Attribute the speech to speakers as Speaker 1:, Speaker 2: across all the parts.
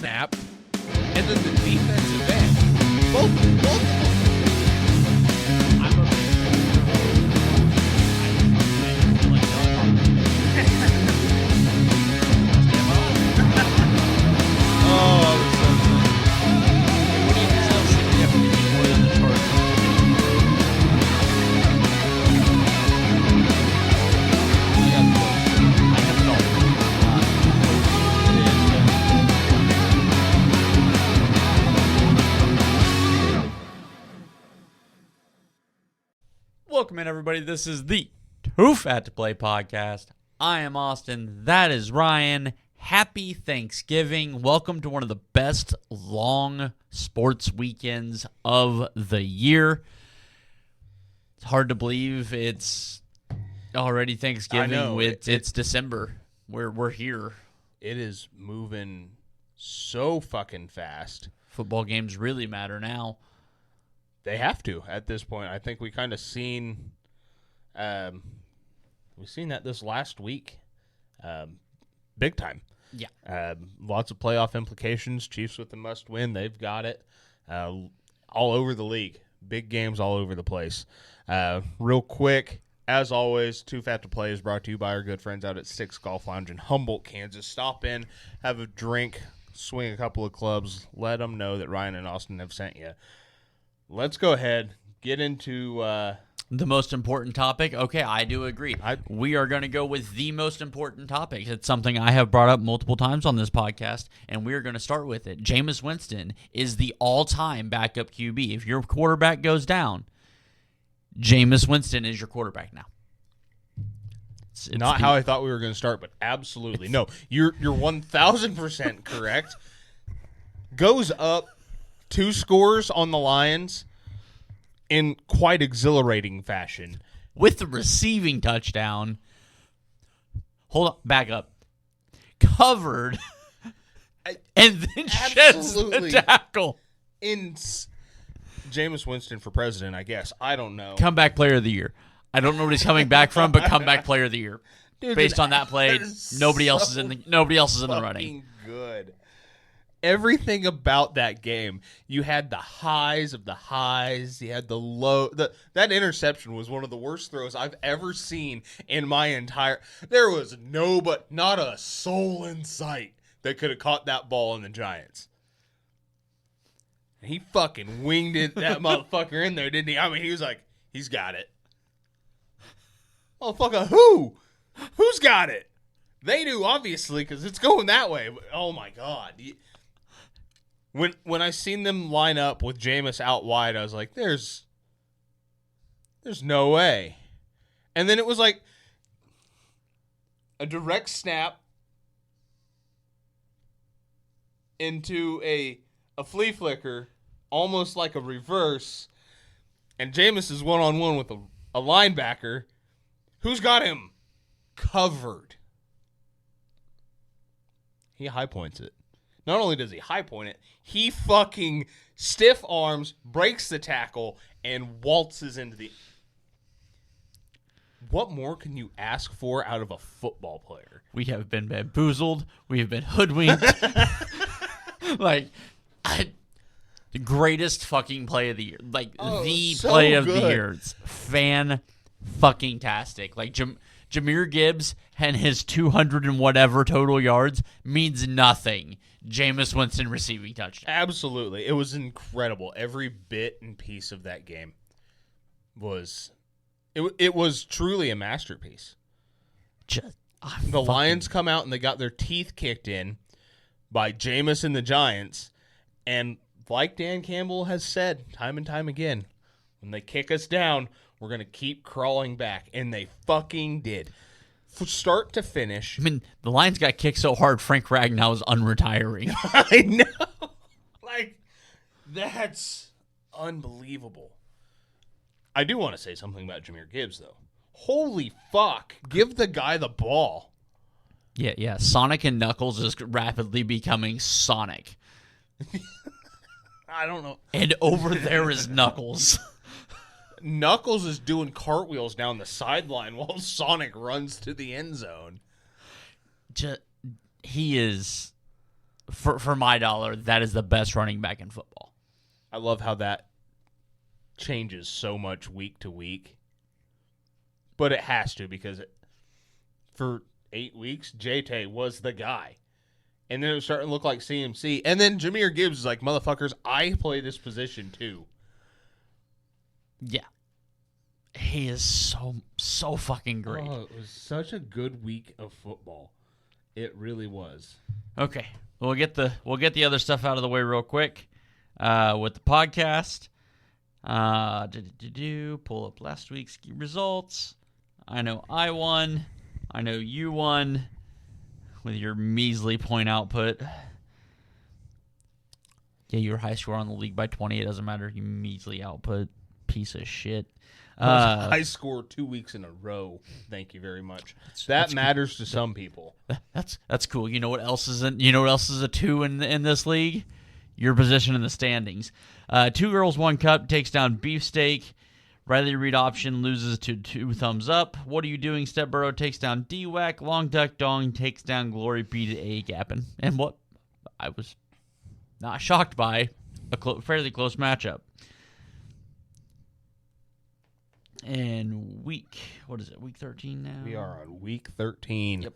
Speaker 1: snap and then the defensive end. Both.
Speaker 2: Welcome in, everybody. This is the Too Fat to Play podcast. I am Austin. That is Ryan. Happy Thanksgiving. Welcome to one of the best long sports weekends of the year. It's hard to believe it's already Thanksgiving.
Speaker 1: I know.
Speaker 2: It's December. We're here.
Speaker 1: It is moving so fucking fast.
Speaker 2: Football games really matter now.
Speaker 1: They have to at this point. I think we kind of seen we've seen that this last week, big time.
Speaker 2: Yeah.
Speaker 1: Lots of playoff implications. Chiefs with the must win. They've got it all over the league. Big games all over the place. Real quick, as always, Too Fat to Play is brought to you by our good friends out at Six Golf Lounge in Humboldt, Kansas. Stop in, have a drink, swing a couple of clubs. Let them know that Ryan and Austin have sent you. Let's go ahead, get into
Speaker 2: the most important topic. Okay, I do agree. We are going to go with the most important topic. It's something I have brought up multiple times on this podcast, and we are going to start with it. Jameis Winston is the all-time backup QB. If your quarterback goes down, Jameis Winston is your quarterback now. It's
Speaker 1: not how I thought we were going to start, but absolutely. No, you're 1,000% correct. Goes up 2 scores on the Lions in quite exhilarating fashion.
Speaker 2: With the receiving touchdown. Hold on, back up. Covered. And then sheds the tackle.
Speaker 1: In Jameis Winston for president, I guess. I don't know.
Speaker 2: Comeback player of the year. I don't know what he's coming back from, but comeback player of the year.
Speaker 1: Dude,
Speaker 2: based on that play, nobody else is in the running.
Speaker 1: Good. Everything about that game, you had the highs of the highs, you had the low. That interception was one of the worst throws I've ever seen in my entire. There was not a soul in sight that could have caught that ball in the Giants. He fucking winged that motherfucker in there, didn't he? I mean, he was like, he's got it. Motherfucker, who? Who's got it? They do, obviously, because it's going that way. Oh my God. When I seen them line up with Jameis out wide, I was like, there's no way. And then it was like a direct snap into a flea flicker, almost like a reverse, and Jameis is one-on-one with a linebacker. Who's got him covered? He high points it. Not only does he high point it, he fucking stiff arms, breaks the tackle, and waltzes into the... What more can you ask for out of a football player?
Speaker 2: We have been bamboozled. We have been hoodwinked. The greatest fucking play of the year. Play of the year. It's fan-fucking-tastic. Jahmyr Gibbs and his 200 and whatever total yards means nothing. Jameis Winston receiving touchdown.
Speaker 1: Absolutely. It was incredible. Every bit and piece of that game was truly a masterpiece. The Lions come out and they got their teeth kicked in by Jameis and the Giants, and like Dan Campbell has said time and time again, when they kick us down, we're going to keep crawling back, and they fucking did. From start to finish.
Speaker 2: I mean, the Lions got kicked so hard, Frank Ragnow is unretiring.
Speaker 1: I know. That's unbelievable. I do want to say something about Jahmyr Gibbs, though. Holy fuck. Give the guy the ball.
Speaker 2: Yeah. Sonic and Knuckles is rapidly becoming Sonic.
Speaker 1: I don't know.
Speaker 2: And over there is Knuckles.
Speaker 1: Knuckles is doing cartwheels down the sideline while Sonic runs to the end zone.
Speaker 2: He is for my dollar, that is the best running back in football.
Speaker 1: I love how that changes so much week to week. But it has to, because for 8 weeks, J-Tay was the guy. And then it was starting to look like CMC. And then Jahmyr Gibbs is like, motherfuckers, I play this position too.
Speaker 2: Yeah. He is so fucking great.
Speaker 1: Oh, it was such a good week of football. It really was.
Speaker 2: Okay. We'll get the other stuff out of the way real quick with the podcast. Pull up last week's results. I know I won. I know you won with your measly point output. Yeah, you were high score on the league by 20. It doesn't matter. You measly output. Piece of shit.
Speaker 1: High score 2 weeks in a row. Thank you very much. That matters to some people.
Speaker 2: That's cool. You know what else is a 2 in this league? Your position in the standings. 2 Girls 1 Cup takes down Beefsteak. Riley Reed option loses to 2 thumbs up. What Are You Doing? Stepboro takes down DWAC. Long Duck Dong takes down Glory B to A Gappin. And what I was not shocked by, a fairly close matchup. And week 13 now?
Speaker 1: We are on week 13.
Speaker 2: Yep.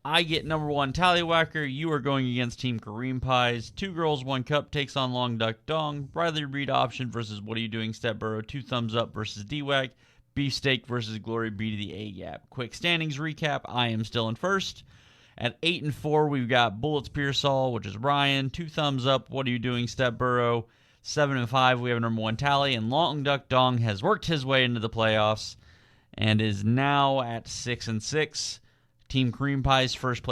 Speaker 2: I get number 1 Tallywhacker. You are going against Team Kareem Pies. 2 Girls 1 Cup takes on Long Duck Dong. Riley Reed option versus What Are You Doing? Stepboro. 2 thumbs up versus DWAC. Beefsteak versus Glory B to the A Gap. Quick standings recap. I am still in first. At 8-4, we've got Bullets Pearsall, which is Ryan. 2 thumbs up. What Are You Doing? Stepboro. 7-5, we have number 1 Tally, and Long Duck Dong has worked his way into the playoffs and is now at 6-6. Team Cream Pies first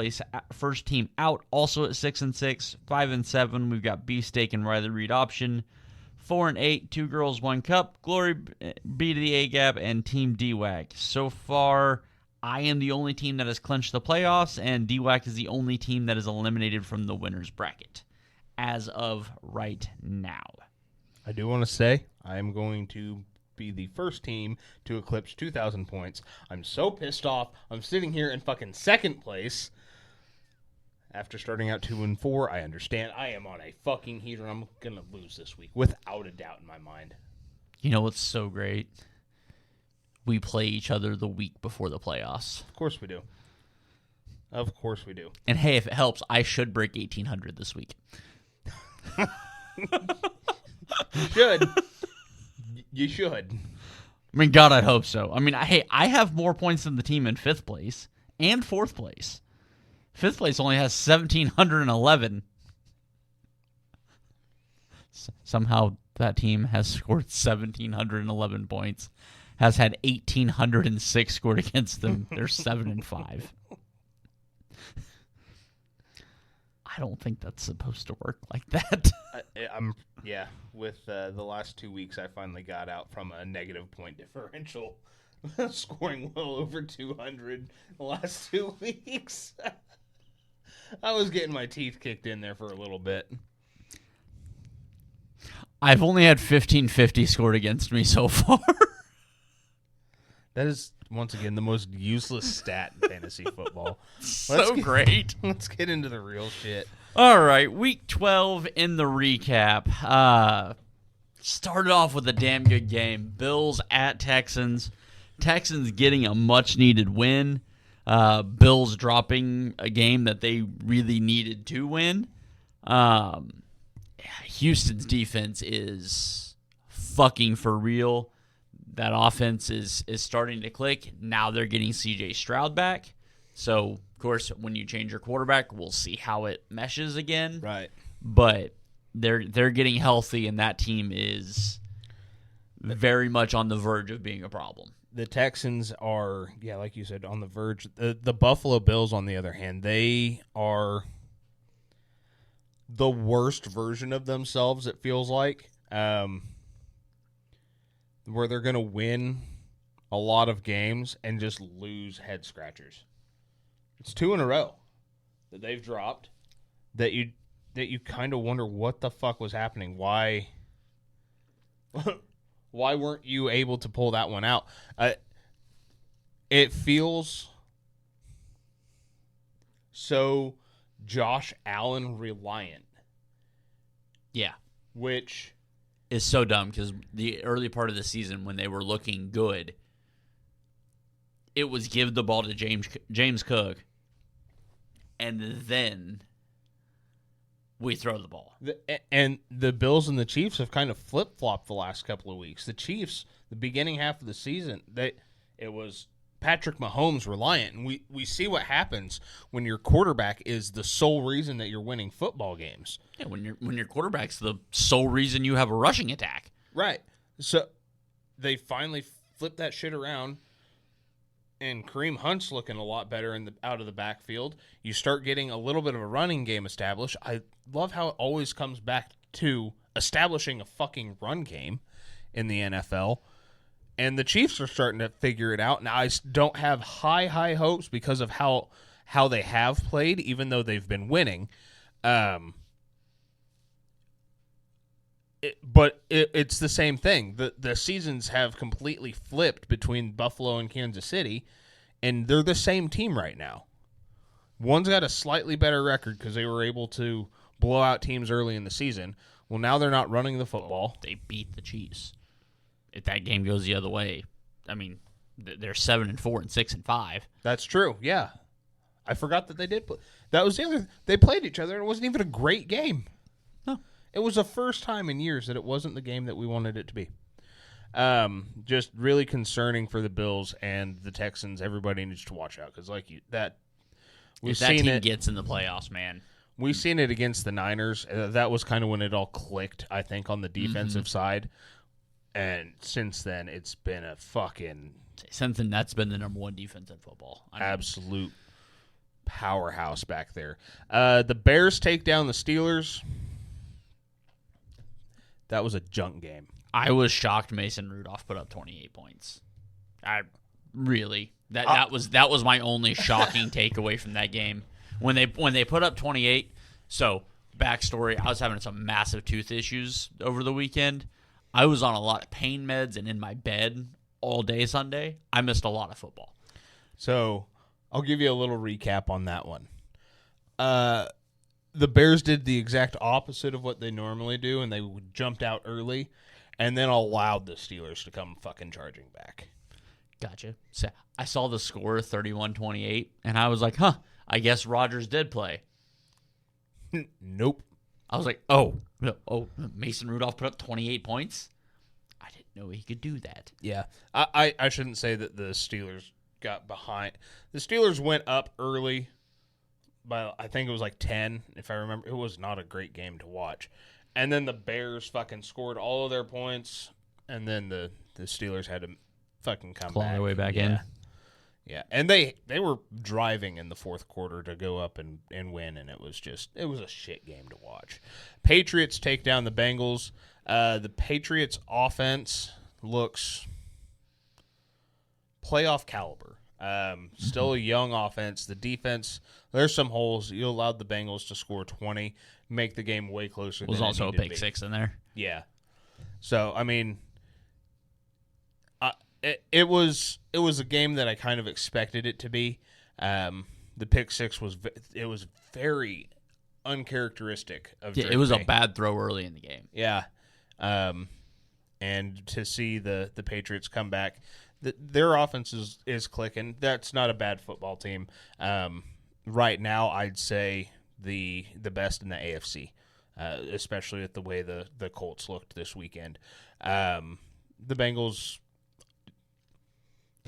Speaker 2: team out, also at 6-6. 5-7, we've got Beefsteak and Riley Reed option. 4-8, 2 Girls 1 Cup, Glory B to the A Gap, and Team DWAC. So far, I am the only team that has clinched the playoffs, and DWAC is the only team that is eliminated from the winner's bracket as of right now.
Speaker 1: I do want to say I am going to be the first team to eclipse 2,000 points. I'm so pissed off. I'm sitting here in fucking second place. After starting out 2-4, I understand I am on a fucking heater. I'm going to lose this week, without a doubt in my mind.
Speaker 2: You know what's so great? We play each other the week before the playoffs.
Speaker 1: Of course we do. Of course we do.
Speaker 2: And hey, if it helps, I should break 1,800 this week.
Speaker 1: You should. You should.
Speaker 2: I mean, God, I'd hope so. I mean, hey, I have more points than the team in 5th place and 4th place. 5th place only has 1,711. Somehow that team has scored 1,711 points, has had 1,806 scored against them. They're 7-5. I don't think that's supposed to work like that.
Speaker 1: With the last 2 weeks, I finally got out from a negative point differential, scoring well over 200 the last 2 weeks. I was getting my teeth kicked in there for a little bit.
Speaker 2: I've only had 1,550 scored against me so far.
Speaker 1: That is, once again, the most useless stat in fantasy football.
Speaker 2: Great.
Speaker 1: Let's get into the real shit.
Speaker 2: All right, week 12 in the recap. Started off with a damn good game. Bills at Texans. Texans getting a much-needed win. Bills dropping a game that they really needed to win. Houston's defense is fucking for real. That offense is starting to click. Now they're getting C.J. Stroud back. So, of course, when you change your quarterback, we'll see how it meshes again.
Speaker 1: Right.
Speaker 2: But they're getting healthy, and that team is very much on the verge of being a problem.
Speaker 1: The Texans are, like you said, on the verge. The Buffalo Bills, on the other hand, they are the worst version of themselves, it feels like, where they're going to win a lot of games and just lose head scratchers. It's 2 in a row that they've dropped that you kind of wonder what the fuck was happening. Why weren't you able to pull that one out? It feels so Josh Allen reliant.
Speaker 2: Yeah.
Speaker 1: Which
Speaker 2: is so dumb because the early part of the season when they were looking good, it was give the ball to James Cook, and then we throw the ball.
Speaker 1: And the Bills and the Chiefs have kind of flip-flopped the last couple of weeks. The Chiefs, the beginning half of the season, it was Patrick Mahomes reliant, and we see what happens when your quarterback is the sole reason that you're winning football games.
Speaker 2: Yeah, when your quarterback's the sole reason you have a rushing attack.
Speaker 1: Right. So they finally flipped that shit around, and Kareem Hunt's looking a lot better out of the backfield. You start getting a little bit of a running game established. I love how it always comes back to establishing a fucking run game in the NFL. And the Chiefs are starting to figure it out. Now, I don't have high hopes because of how they have played, even though they've been winning. It's the same thing. The seasons have completely flipped between Buffalo and Kansas City, and they're the same team right now. One's got a slightly better record because they were able to blow out teams early in the season. Well, now they're not running the football.
Speaker 2: They beat the Chiefs. If that game goes the other way, I mean, they're 7-4 and 6-5.
Speaker 1: That's true. Yeah, I forgot that they did play. That was the other. They played each other, and it wasn't even a great game.
Speaker 2: No,
Speaker 1: it was the first time in years that it wasn't the game that we wanted it to be. Just really concerning for the Bills and the Texans. Everybody needs to watch out because, we've
Speaker 2: if that
Speaker 1: seen
Speaker 2: team
Speaker 1: it.
Speaker 2: Gets in the playoffs, man.
Speaker 1: We've seen it against the Niners. That was kind of when it all clicked, I think, on the defensive side. And since then, it's been a fucking...
Speaker 2: Since then, that's been the number one defense in football.
Speaker 1: Absolute powerhouse back there. The Bears take down the Steelers. That was a junk game.
Speaker 2: I was shocked Mason Rudolph put up 28 points. That was my only shocking takeaway from that game. When they put up 28, so backstory, I was having some massive tooth issues over the weekend. I was on a lot of pain meds and in my bed all day Sunday. I missed a lot of football.
Speaker 1: So I'll give you a little recap on that one. The Bears did the exact opposite of what they normally do, and they jumped out early and then allowed the Steelers to come fucking charging back.
Speaker 2: Gotcha. So I saw the score 31-28, and I was like, I guess Rodgers did play.
Speaker 1: Nope.
Speaker 2: I was like, Mason Rudolph put up 28 points? I didn't know he could do that.
Speaker 1: Yeah. I shouldn't say that the Steelers got behind. The Steelers went up early by, I think it was like 10, if I remember. It was not a great game to watch. And then the Bears fucking scored all of their points, and then the Steelers had to fucking come
Speaker 2: claw
Speaker 1: back.
Speaker 2: Their way back in.
Speaker 1: Yeah, and they were driving in the fourth quarter to go up and win, and it was a shit game to watch. Patriots take down the Bengals. The Patriots offense looks playoff caliber. Still a young offense. The defense, there's some holes. You allowed the Bengals to score 20, make the game way closer.
Speaker 2: Was also a pick six in there.
Speaker 1: Yeah. So I mean. It was a game that I kind of expected it to be. The pick six was very uncharacteristic of Drake
Speaker 2: it was
Speaker 1: May.
Speaker 2: A bad throw early in the game.
Speaker 1: Yeah, and to see the Patriots come back, their offense is clicking. That's not a bad football team. Right now, I'd say the best in the AFC, especially with the way the Colts looked this weekend. The Bengals.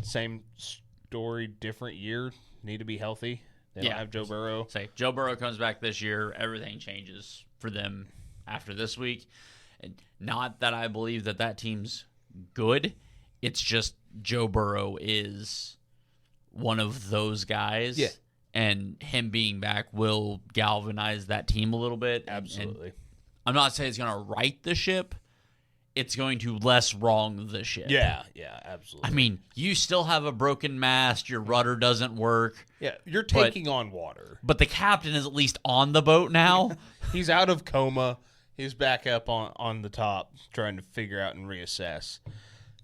Speaker 1: Same story, different year. Need to be healthy. They don't have Joe Burrow.
Speaker 2: Joe Burrow comes back this year. Everything changes for them after this week. And not that I believe that team's good. It's just Joe Burrow is one of those guys.
Speaker 1: Yeah.
Speaker 2: And him being back will galvanize that team a little bit.
Speaker 1: Absolutely.
Speaker 2: And I'm not saying it's going to right the ship. It's going to less wrong the ship.
Speaker 1: Yeah, absolutely.
Speaker 2: I mean, you still have a broken mast. Your rudder doesn't work.
Speaker 1: Yeah, you're taking on water.
Speaker 2: But the captain is at least on the boat now.
Speaker 1: He's out of coma. He's back up on the top trying to figure out and reassess.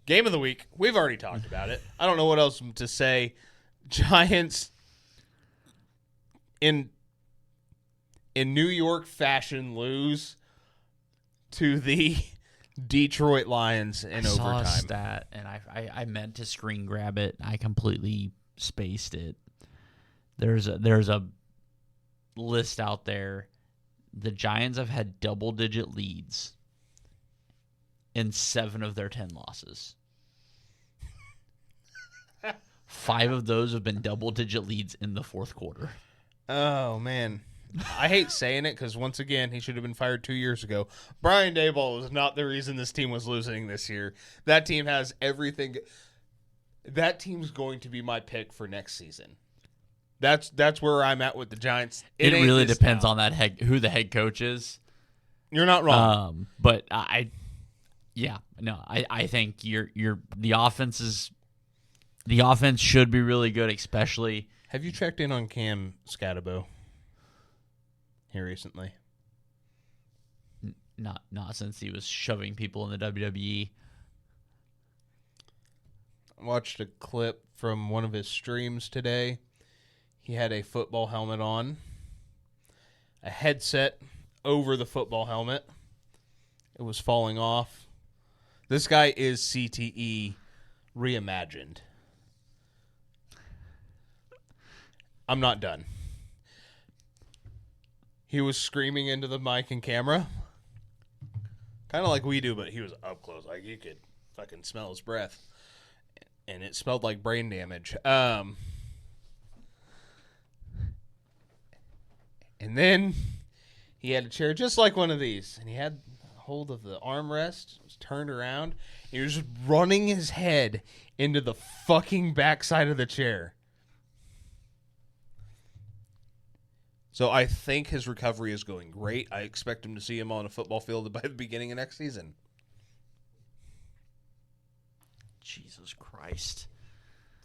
Speaker 1: Game of the week. We've already talked about it. I don't know what else to say. Giants in in New York fashion, lose to the Detroit Lions in overtime.
Speaker 2: I saw a stat, and I meant to screen grab it. I completely spaced it. There's a list out there. The Giants have had double-digit leads in 7 of their 10 losses. 5 of those have been double-digit leads in the fourth quarter.
Speaker 1: Oh, man. I hate saying it because, once again, he should have been fired 2 years ago. Brian Daboll was not the reason this team was losing this year. That team has everything. That team's going to be my pick for next season. That's where I'm at with the Giants.
Speaker 2: It really depends on who the head coach is.
Speaker 1: You're not wrong.
Speaker 2: But I think the offense should be really good, especially.
Speaker 1: Have you checked in on Cam Scatabo here recently?
Speaker 2: Not since he was shoving people in the WWE.
Speaker 1: I watched a clip from one of his streams today. He had a football helmet on, a headset over the football helmet. It was falling off. This guy is CTE reimagined. I'm not done. He was screaming into the mic and camera. Kind of like we do, but he was up close. Like, you could fucking smell his breath. And it smelled like brain damage. And then he had a chair just like one of these. And he had hold of the armrest. It was turned around. He was just running his head into the fucking backside of the chair. So I think his recovery is going great. I expect him to see him on a football field by the beginning of next season.
Speaker 2: Jesus Christ.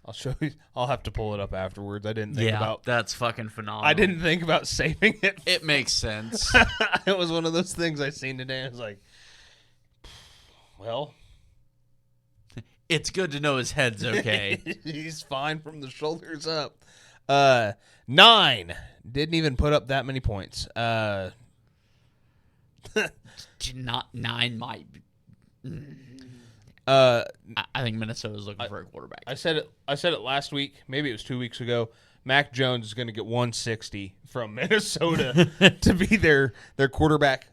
Speaker 1: I'll show you. I'll have to pull it up afterwards. I didn't think about.
Speaker 2: That's fucking phenomenal.
Speaker 1: I didn't think about saving it.
Speaker 2: It makes sense.
Speaker 1: It was one of those things I seen today. I was like, well,
Speaker 2: it's good to know his head's okay.
Speaker 1: He's fine from the shoulders up. 9 didn't even put up that many points.
Speaker 2: Not 9 might. I think Minnesota's looking for a quarterback.
Speaker 1: I said it last week. Maybe it was 2 weeks ago. Mac Jones is going to get 160 from Minnesota to be their quarterback.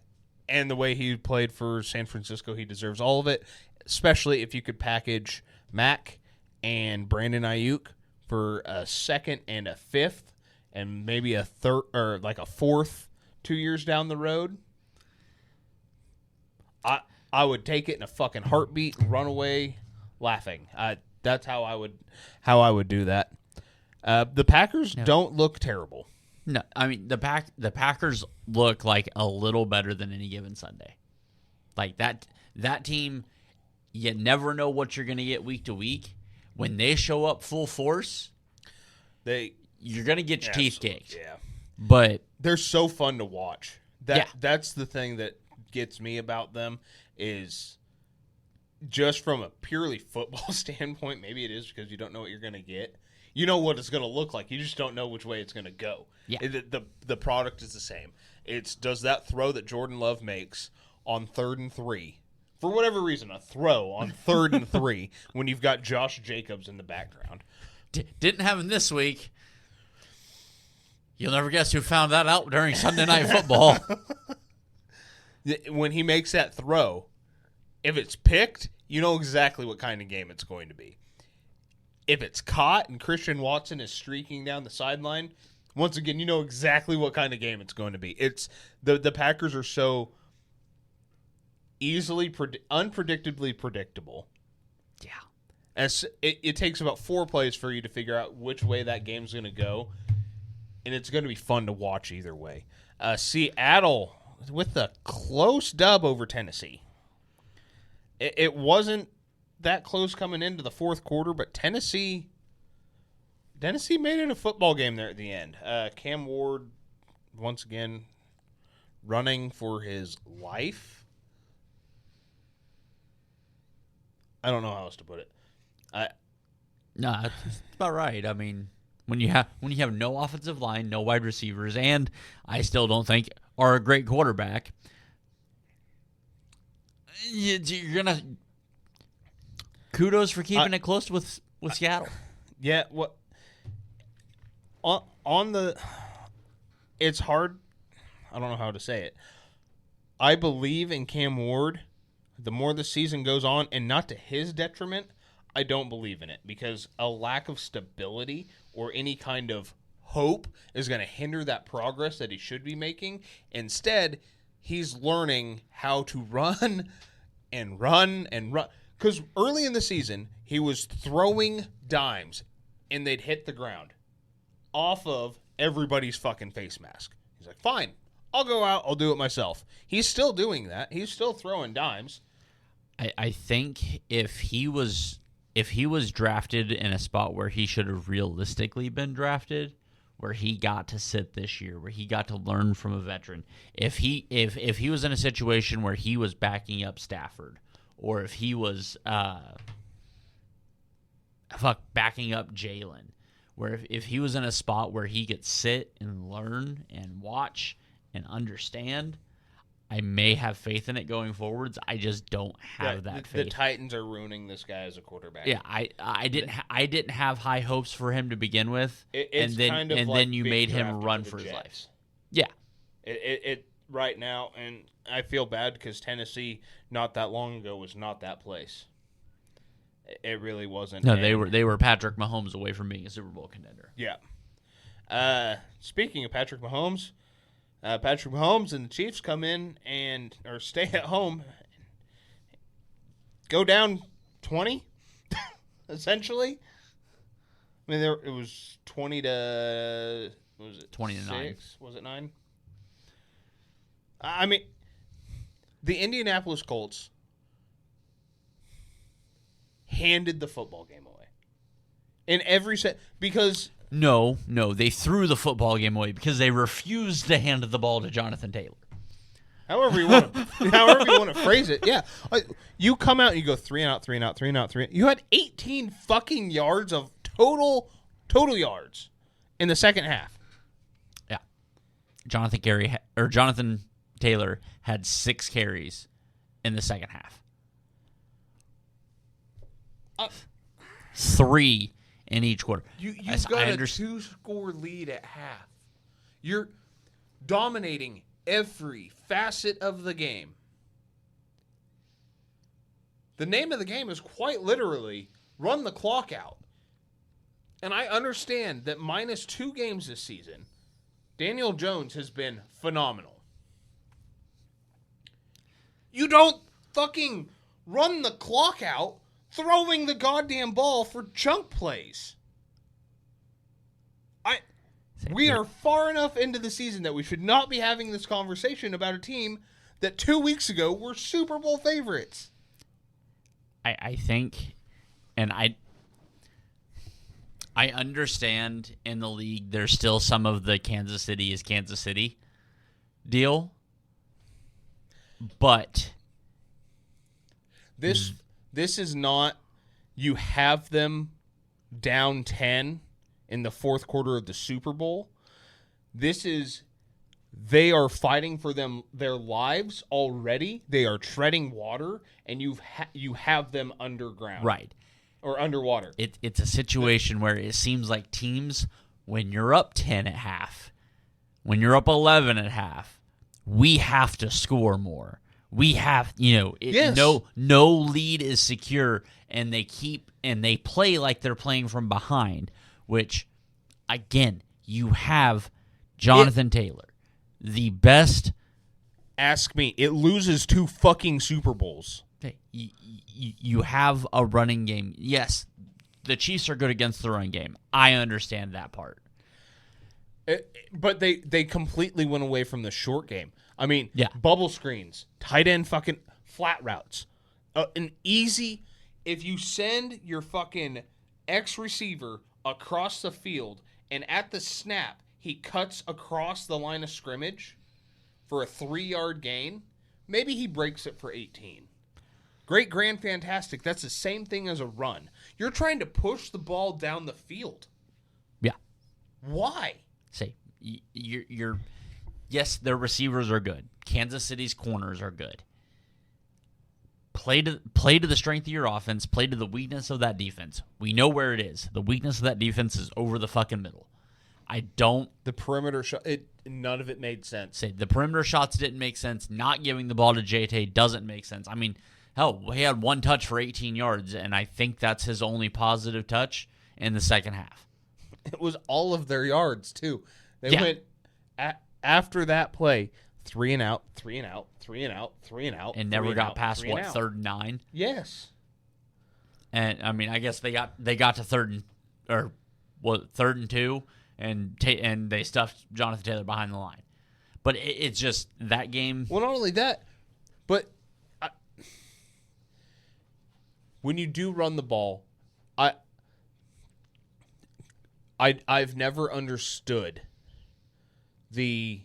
Speaker 1: And the way he played for San Francisco, he deserves all of it. Especially if you could package Mac and Brandon Ayuk for a second and a fifth, and maybe a third or like a fourth 2 years down the road. I would take it in a fucking heartbeat, run away laughing. That's how I would do that. The Packers don't look terrible.
Speaker 2: No, I mean the Packers look like a little better than any given Sunday. Like that team, you never know what you're going to get week to week. When they show up full force, you're going to get your teeth kicked.
Speaker 1: Yeah,
Speaker 2: but
Speaker 1: they're so fun to watch. That's the thing that gets me about them. Is just from a purely football standpoint, maybe it is because you don't know what you're going to get. You know what it's going to look like. You just don't know which way it's going to go.
Speaker 2: Yeah.
Speaker 1: The product is the same. Does that throw that Jordan Love makes on 3rd and 3, for whatever reason, a throw on 3rd and 3 when you've got Josh Jacobs in the background.
Speaker 2: Didn't happen this week. You'll never guess who found that out during Sunday Night Football.
Speaker 1: When he makes that throw, if it's picked, you know exactly what kind of game it's going to be. If it's caught and Christian Watson is streaking down the sideline, once again, you know exactly what kind of game it's going to be. It's the Packers are so easily, unpredictably predictable.
Speaker 2: Yeah.
Speaker 1: As it takes about 4 plays for you to figure out which way that game's going to go, and it's going to be fun to watch either way. Seattle with a close dub over Tennessee. It wasn't that close coming into the fourth quarter, but Tennessee made it a football game there at the end. Cam Ward, once again, running for his life. I don't know how else to put it.
Speaker 2: No, it's about right. I mean, When you have no offensive line, no wide receivers, and I still don't think are a great quarterback, you're gonna kudos for keeping it close with Seattle.
Speaker 1: Yeah, what on the it's hard. I don't know how to say it. I believe in Cam Ward. The more the season goes on, and not to his detriment, I don't believe in it because a lack of stability or any kind of hope is going to hinder that progress that he should be making. Instead, he's learning how to run and run and run. Because early in the season, he was throwing dimes, and they'd hit the ground off of everybody's fucking face mask. He's like, fine, I'll go out, I'll do it myself. He's still doing that. He's still throwing dimes.
Speaker 2: I think if he was drafted in a spot where he should have realistically been drafted, where he got to sit this year, where he got to learn from a veteran, if he was in a situation where he was backing up Stafford, or if he was backing up Jalen, where if he was in a spot where he could sit and learn and watch and understand, I may have faith in it going forwards. I just don't have that faith.
Speaker 1: The Titans are ruining this guy as a quarterback.
Speaker 2: Yeah, I didn't have high hopes for him to begin with,
Speaker 1: and
Speaker 2: then you made him run for his life. Yeah,
Speaker 1: it right now, and I feel bad because Tennessee not that long ago was not that place. It really wasn't.
Speaker 2: No, they were Patrick Mahomes away from being a Super Bowl contender.
Speaker 1: Yeah. Speaking of Patrick Mahomes. Patrick Mahomes and the Chiefs come in or stay at home, go down 20, essentially. I mean, it was 20 to, what was it?
Speaker 2: 20 to 9.
Speaker 1: Was it 9? I mean, the Indianapolis Colts handed the football game away in every set because.
Speaker 2: No, they threw the football game away because they refused to hand the ball to Jonathan Taylor.
Speaker 1: However you want to phrase it, yeah. You come out and you go 3 and out, 3 and out, 3 and out, 3. You had 18 fucking yards of total yards in the second half.
Speaker 2: Yeah, Jonathan Taylor had 6 carries in the second half. 3 in each quarter.
Speaker 1: You've got a 2-score lead at half. You're dominating every facet of the game. The name of the game is quite literally run the clock out. And I understand that minus 2 games this season, Daniel Jones has been phenomenal. You don't fucking run the clock out throwing the goddamn ball for chunk plays. We are far enough into the season that we should not be having this conversation about a team that 2 weeks ago were Super Bowl favorites.
Speaker 2: I think, and I understand in the league there's still some of the Kansas City is Kansas City deal, but
Speaker 1: this is not you have them down 10 in the fourth quarter of the Super Bowl. This is they are fighting for their lives already. They are treading water, and you have them underground.
Speaker 2: Right.
Speaker 1: Or underwater.
Speaker 2: It's a situation where it seems like teams, when you're up 10 at half, when you're up 11 at half, we have to score more. We have,
Speaker 1: yes.
Speaker 2: No lead is secure, and they play like they're playing from behind, which, again, you have Jonathan Taylor, the best.
Speaker 1: Ask me. It loses 2 fucking Super Bowls.
Speaker 2: You have a running game. Yes, the Chiefs are good against the run game. I understand that part.
Speaker 1: But they completely went away from the short game. I mean,
Speaker 2: yeah.
Speaker 1: Bubble screens, tight end fucking flat routes. An easy, if you send your fucking X receiver across the field and at the snap, he cuts across the line of scrimmage for a 3-yard gain, maybe he breaks it for 18. Great, grand, fantastic. That's the same thing as a run. You're trying to push the ball down the field.
Speaker 2: Yeah.
Speaker 1: Why?
Speaker 2: Say, you're yes, their receivers are good. Kansas City's corners are good. Play to the strength of your offense. Play to the weakness of that defense. We know where it is. The weakness of that defense is over the fucking middle.
Speaker 1: The perimeter shot. None of it made sense.
Speaker 2: Say the perimeter shots didn't make sense. Not giving the ball to JT doesn't make sense. I mean, hell, he had one touch for 18 yards, and I think that's his only positive touch in the second half.
Speaker 1: It was all of their yards too. They went after that play. 3 and out, 3 and out, 3 and out, 3 and out,
Speaker 2: and never got past what 3rd and 9.
Speaker 1: Yes,
Speaker 2: and I mean, I guess they got to 3rd and 2, and they stuffed Jonathan Taylor behind the line. But it's just that game.
Speaker 1: Well, not only that, but when you do run the ball, I've never understood the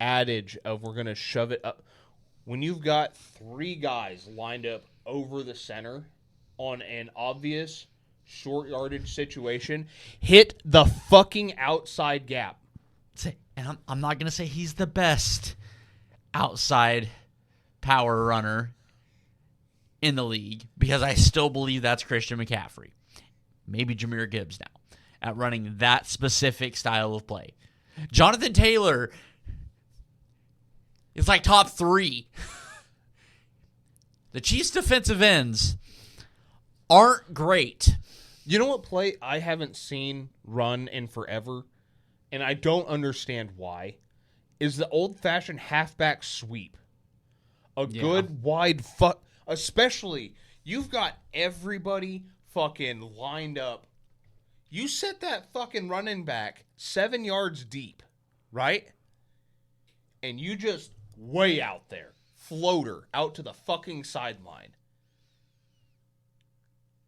Speaker 1: adage of we're going to shove it up. When you've got 3 guys lined up over the center on an obvious short yardage situation, hit the fucking outside gap.
Speaker 2: And I'm not going to say he's the best outside power runner in the league because I still believe that's Christian McCaffrey. Maybe Jahmyr Gibbs now at running that specific style of play. Jonathan Taylor is like top 3. The Chiefs' defensive ends aren't great.
Speaker 1: You know what play I haven't seen run in forever, and I don't understand why, is the old-fashioned halfback sweep. Good wide especially, you've got everybody fucking lined up. You set that fucking running back 7 yards deep, right? And you just way out there, floater out to the fucking sideline.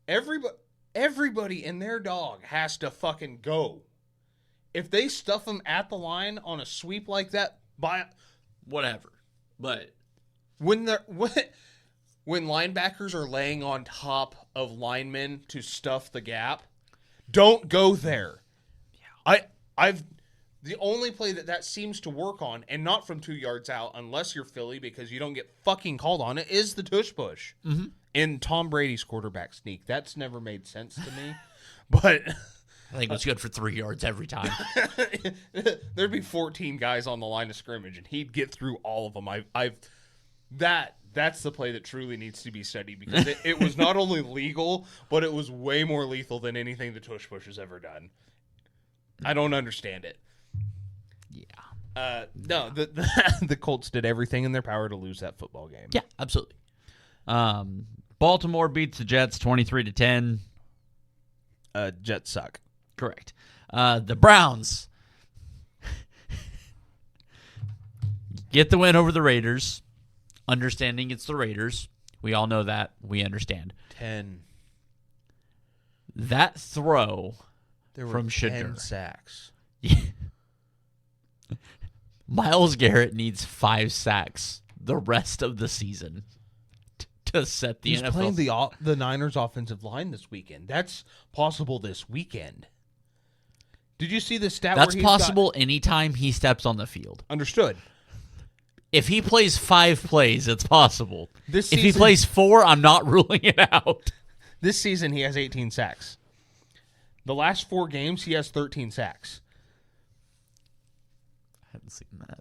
Speaker 1: Everybody and their dog has to fucking go. If they stuff them at the line on a sweep like that, by
Speaker 2: whatever. But
Speaker 1: when linebackers are laying on top of linemen to stuff the gap, don't go there. Yeah. The only play that seems to work on, and not from 2 yards out, unless you're Philly, because you don't get fucking called on it, is the tush push.
Speaker 2: Mm-hmm.
Speaker 1: In Tom Brady's quarterback sneak. That's never made sense to me. But
Speaker 2: I think it was good for 3 yards every time.
Speaker 1: There'd be 14 guys on the line of scrimmage, and he'd get through all of them. That's the play that truly needs to be studied, because it was not only legal, but it was way more lethal than anything the tush push has ever done. I don't understand it.
Speaker 2: Yeah.
Speaker 1: No, the Colts did everything in their power to lose that football game.
Speaker 2: Yeah, absolutely. Baltimore beats the Jets 23-10.
Speaker 1: Jets suck.
Speaker 2: Correct. The Browns get the win over the Raiders. Understanding it's the Raiders. We all know that. We understand.
Speaker 1: 10.
Speaker 2: That throw
Speaker 1: there were
Speaker 2: from
Speaker 1: 10
Speaker 2: Shedeur.
Speaker 1: sacks.
Speaker 2: Myles Garrett needs 5 sacks the rest of the season to set the
Speaker 1: He's
Speaker 2: NFL.
Speaker 1: playing the Niners offensive line this weekend. That's possible this weekend. Did you see the stat?
Speaker 2: That's possible anytime he steps on the field.
Speaker 1: Understood.
Speaker 2: If he plays 5 plays, it's possible.
Speaker 1: If
Speaker 2: he plays 4, I'm not ruling it out.
Speaker 1: This season, he has 18 sacks. The last 4 games, he has 13 sacks.
Speaker 2: I haven't seen that.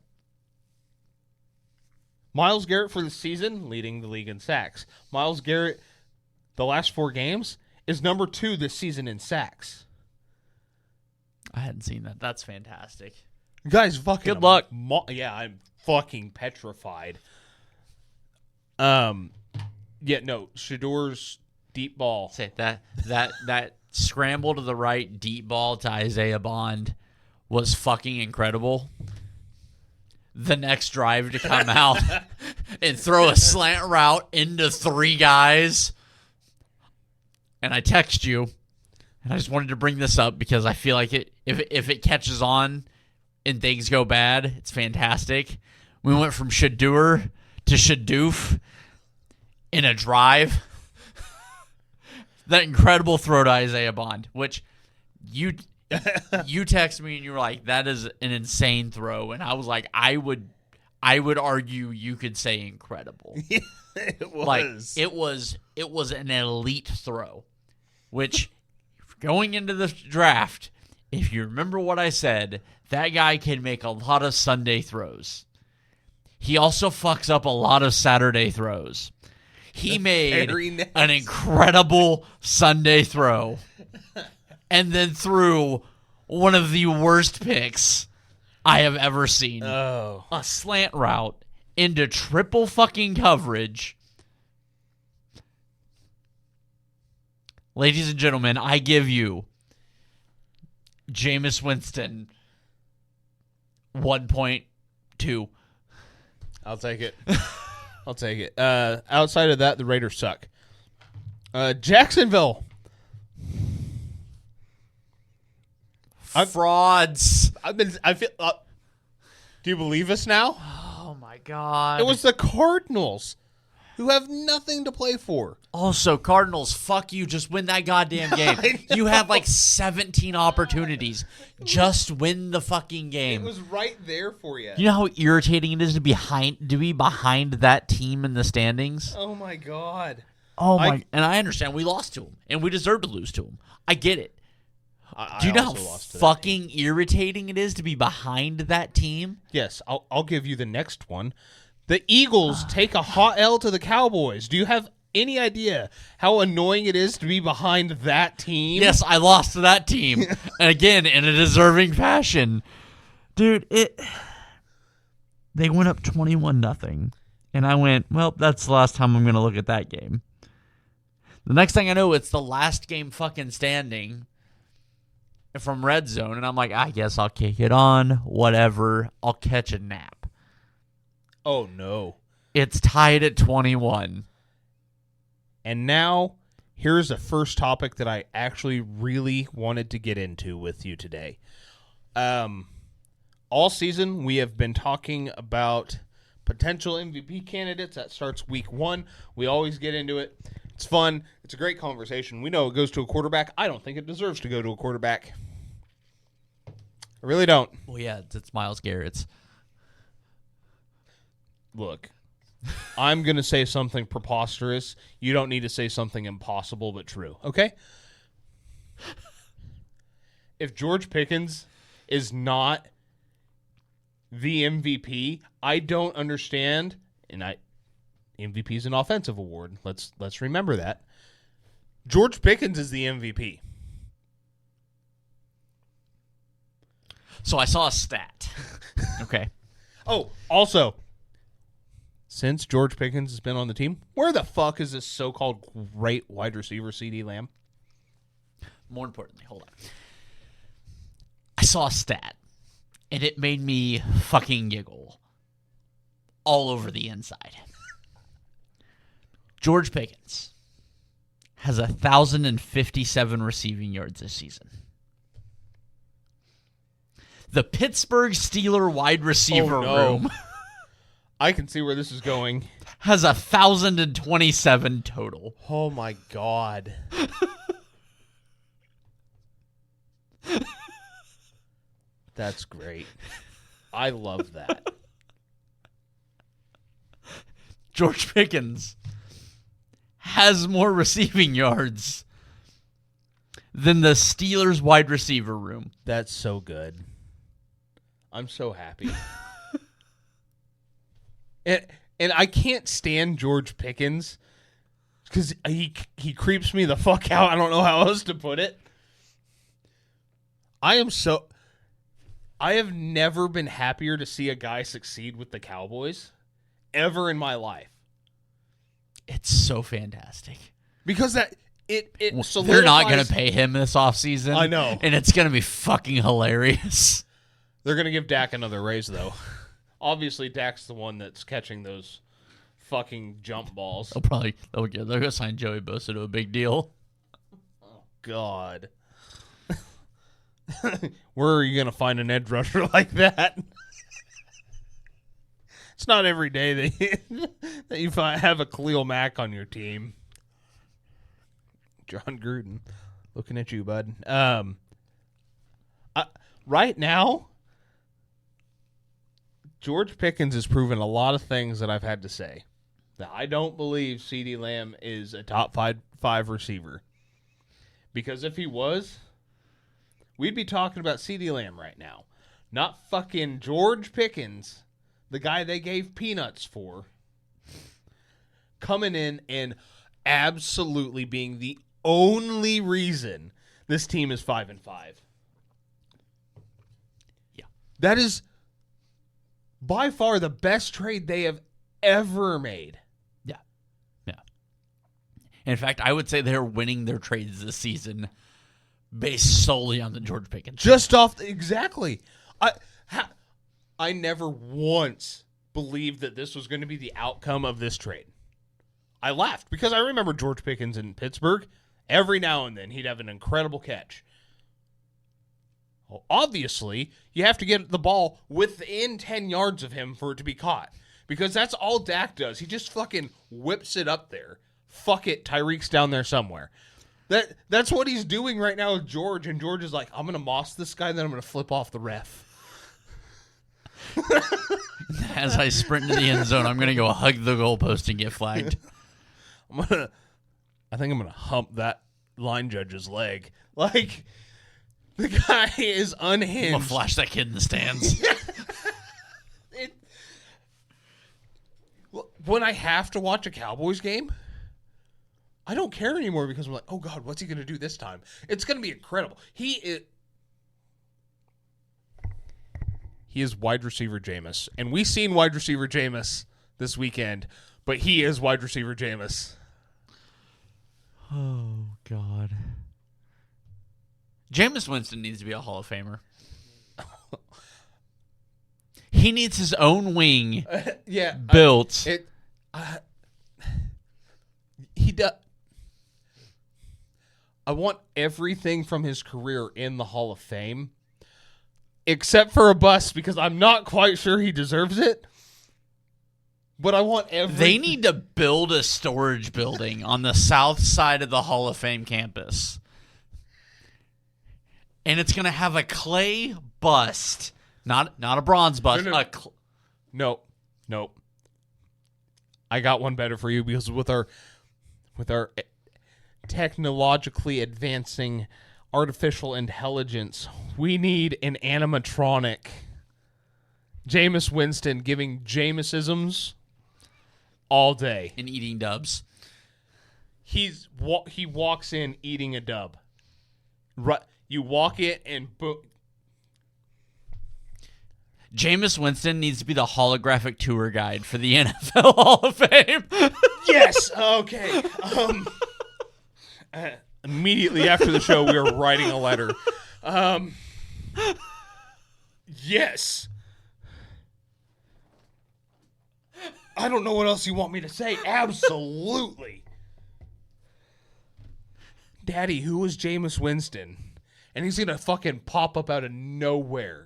Speaker 1: Myles Garrett for the season, leading the league in sacks. Myles Garrett, the last 4 games, is number 2 this season in sacks.
Speaker 2: I hadn't seen that. That's fantastic.
Speaker 1: Guys, fucking
Speaker 2: good luck.
Speaker 1: I'm fucking petrified. Yeah, no, Shedeur's deep ball.
Speaker 2: Say that scramble to the right, deep ball to Isaiah Bond was fucking incredible. The next drive to come out and throw a slant route into 3 guys. And I text you, and I just wanted to bring this up because I feel like if it catches on and things go bad, it's fantastic. We went from Shedeur to Shadoof in a drive. That incredible throw to Isaiah Bond, which You texted me and you were like, "That is an insane throw," and I was like, "I would argue you could say incredible."
Speaker 1: It was.
Speaker 2: Like it was an elite throw, which going into the draft, if you remember what I said, that guy can make a lot of Sunday throws. He also fucks up a lot of Saturday throws. He made an incredible Sunday throw and then threw one of the worst picks I have ever seen.
Speaker 1: Oh.
Speaker 2: A slant route into triple fucking coverage. Ladies and gentlemen, I give you Jameis Winston 1.2.
Speaker 1: I'll take it. I'll take it. Outside of that, the Raiders suck. Jacksonville.
Speaker 2: Frauds.
Speaker 1: I feel. Do you believe us now?
Speaker 2: Oh my God!
Speaker 1: It was the Cardinals, who have nothing to play for.
Speaker 2: Also, Cardinals, fuck you. Just win that goddamn game. You had like 17 opportunities. Just win the fucking game.
Speaker 1: It was right there for you.
Speaker 2: You know how irritating it is to be behind that team in the standings?
Speaker 1: Oh my God.
Speaker 2: Oh my! And I understand we lost to them, and we deserve to lose to them. I get it. Do you know how fucking irritating it is to be behind that team?
Speaker 1: Yes, I'll give you the next one. The Eagles take a hot L to the Cowboys. Do you have any idea how annoying it is to be behind that team?
Speaker 2: Yes, I lost to that team. And again, in a deserving fashion. Dude, they went up 21-0. And I went, well, that's the last time I'm going to look at that game. The next thing I know, it's the last game fucking standing from Red Zone. And I'm like, I guess I'll kick it on. Whatever. I'll catch a nap.
Speaker 1: Oh, no.
Speaker 2: It's tied at 21.
Speaker 1: And now, here's the first topic that I actually really wanted to get into with you today. All season, we have been talking about potential MVP candidates. That starts week 1. We always get into it. It's fun. It's a great conversation. We know it goes to a quarterback. I don't think it deserves to go to a quarterback. I really don't.
Speaker 2: Well, yeah, it's Myles Garrett's.
Speaker 1: Look, I'm going to say something preposterous. You don't need to say something impossible but true, okay? If George Pickens is not the MVP, I don't understand, and MVP is an offensive award. Let's remember that. George Pickens is the MVP.
Speaker 2: So I saw a stat. Okay.
Speaker 1: Oh, also, since George Pickens has been on the team, where the fuck is this so-called great wide receiver, CeeDee Lamb?
Speaker 2: More importantly, hold on. I saw a stat, and it made me fucking giggle all over the inside. George Pickens has 1,057 receiving yards this season. The Pittsburgh Steelers wide receiver room
Speaker 1: I can see where this is going.
Speaker 2: Has 1,027 total.
Speaker 1: Oh my God. That's great. I love that.
Speaker 2: George Pickens has more receiving yards than the Steelers wide receiver room.
Speaker 1: That's so good. I'm so happy. And I can't stand George Pickens because he creeps me the fuck out. I don't know how else to put it. I have never been happier to see a guy succeed with the Cowboys ever in my life.
Speaker 2: It's so fantastic.
Speaker 1: Because it solidifies.
Speaker 2: They're not going to pay him this offseason.
Speaker 1: I know.
Speaker 2: And it's going to be fucking hilarious.
Speaker 1: They're going to give Dak another raise, though. Obviously, Dak's the one that's catching those fucking jump balls.
Speaker 2: They're going to sign Joey Bosa to a big deal.
Speaker 1: Oh, God. Where are you going to find an edge rusher like that? It's not every day that you have a Khalil Mack on your team. John Gruden, looking at you, bud. Right now, George Pickens has proven a lot of things that I've had to say. That I don't believe CeeDee Lamb is a top five receiver. Because if he was, we'd be talking about CeeDee Lamb right now. Not fucking George Pickens, the guy they gave peanuts for, coming in and absolutely being the only reason this team is 5-5.
Speaker 2: Yeah.
Speaker 1: That is by far the best trade they have ever made.
Speaker 2: In fact, I would say they're winning their trades this season based solely on the George Pickens.
Speaker 1: Just off, exactly. I never once believed that this was going to be the outcome of this trade. I laughed because I remember George Pickens in Pittsburgh. Every now and then he'd have an incredible catch. Well, obviously, you have to get the ball within 10 yards of him for it to be caught. Because that's all Dak does. He just fucking whips it up there. Fuck it, Tyreek's down there somewhere. That's what he's doing right now with George, and George is like, I'm going to moss this guy, then I'm going to flip off the ref.
Speaker 2: As I sprint into the end zone, I'm going to go hug the goalpost and get flagged.
Speaker 1: I think I'm going to hump that line judge's leg. Like, the guy is unhinged.
Speaker 2: I'm going to flash that kid in the stands.
Speaker 1: When I have to watch a Cowboys game, I don't care anymore because I'm like, oh, God, what's he going to do this time? It's going to be incredible. He is wide receiver Jameis. And we seen wide receiver Jameis this weekend, but he is wide receiver Jameis.
Speaker 2: Oh, God. Jameis Winston needs to be a Hall of Famer. He needs his own wing built.
Speaker 1: He does. I want everything from his career in the Hall of Fame, except for a bust, because I'm not quite sure he deserves it. But I want everything.
Speaker 2: They need to build a storage building on the south side of the Hall of Fame campus. And it's going to have a clay bust. Not a bronze bust.
Speaker 1: No. I got one better for you, because with our technologically advancing artificial intelligence, we need an animatronic Jameis Winston giving Jameisisms all day
Speaker 2: and eating dubs.
Speaker 1: He walks in eating a dub. Right, you walk in and boom.
Speaker 2: Jameis Winston needs to be the holographic tour guide for the NFL Hall of Fame.
Speaker 1: Yes. Okay. Immediately after the show, we are writing a letter. Yes. I don't know what else you want me to say. Absolutely. Daddy, who is Jameis Winston? And he's going to fucking pop up out of nowhere.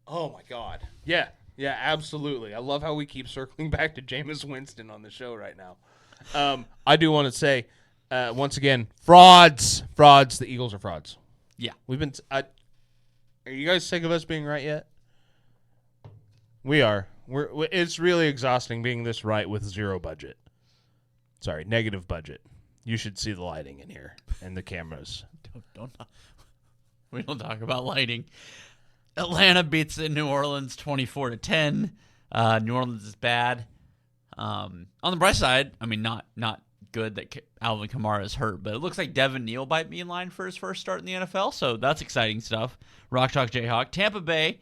Speaker 1: Oh, my God. Yeah, absolutely. I love how we keep circling back to Jameis Winston on the show right now. I do want to say, once again, frauds. The Eagles are frauds.
Speaker 2: Yeah.
Speaker 1: Are you guys sick of us being right yet? We are. It's really exhausting being this right with zero budget. Sorry, negative budget. You should see the lighting in here and the cameras.
Speaker 2: We don't talk about lighting. Atlanta beats New Orleans 24-10. New Orleans is bad. On the bright side, I mean, not good that Alvin Kamara is hurt, but it looks like Devin Neal might be in line for his first start in the NFL, so that's exciting stuff. Rock Chalk Jayhawk. Tampa Bay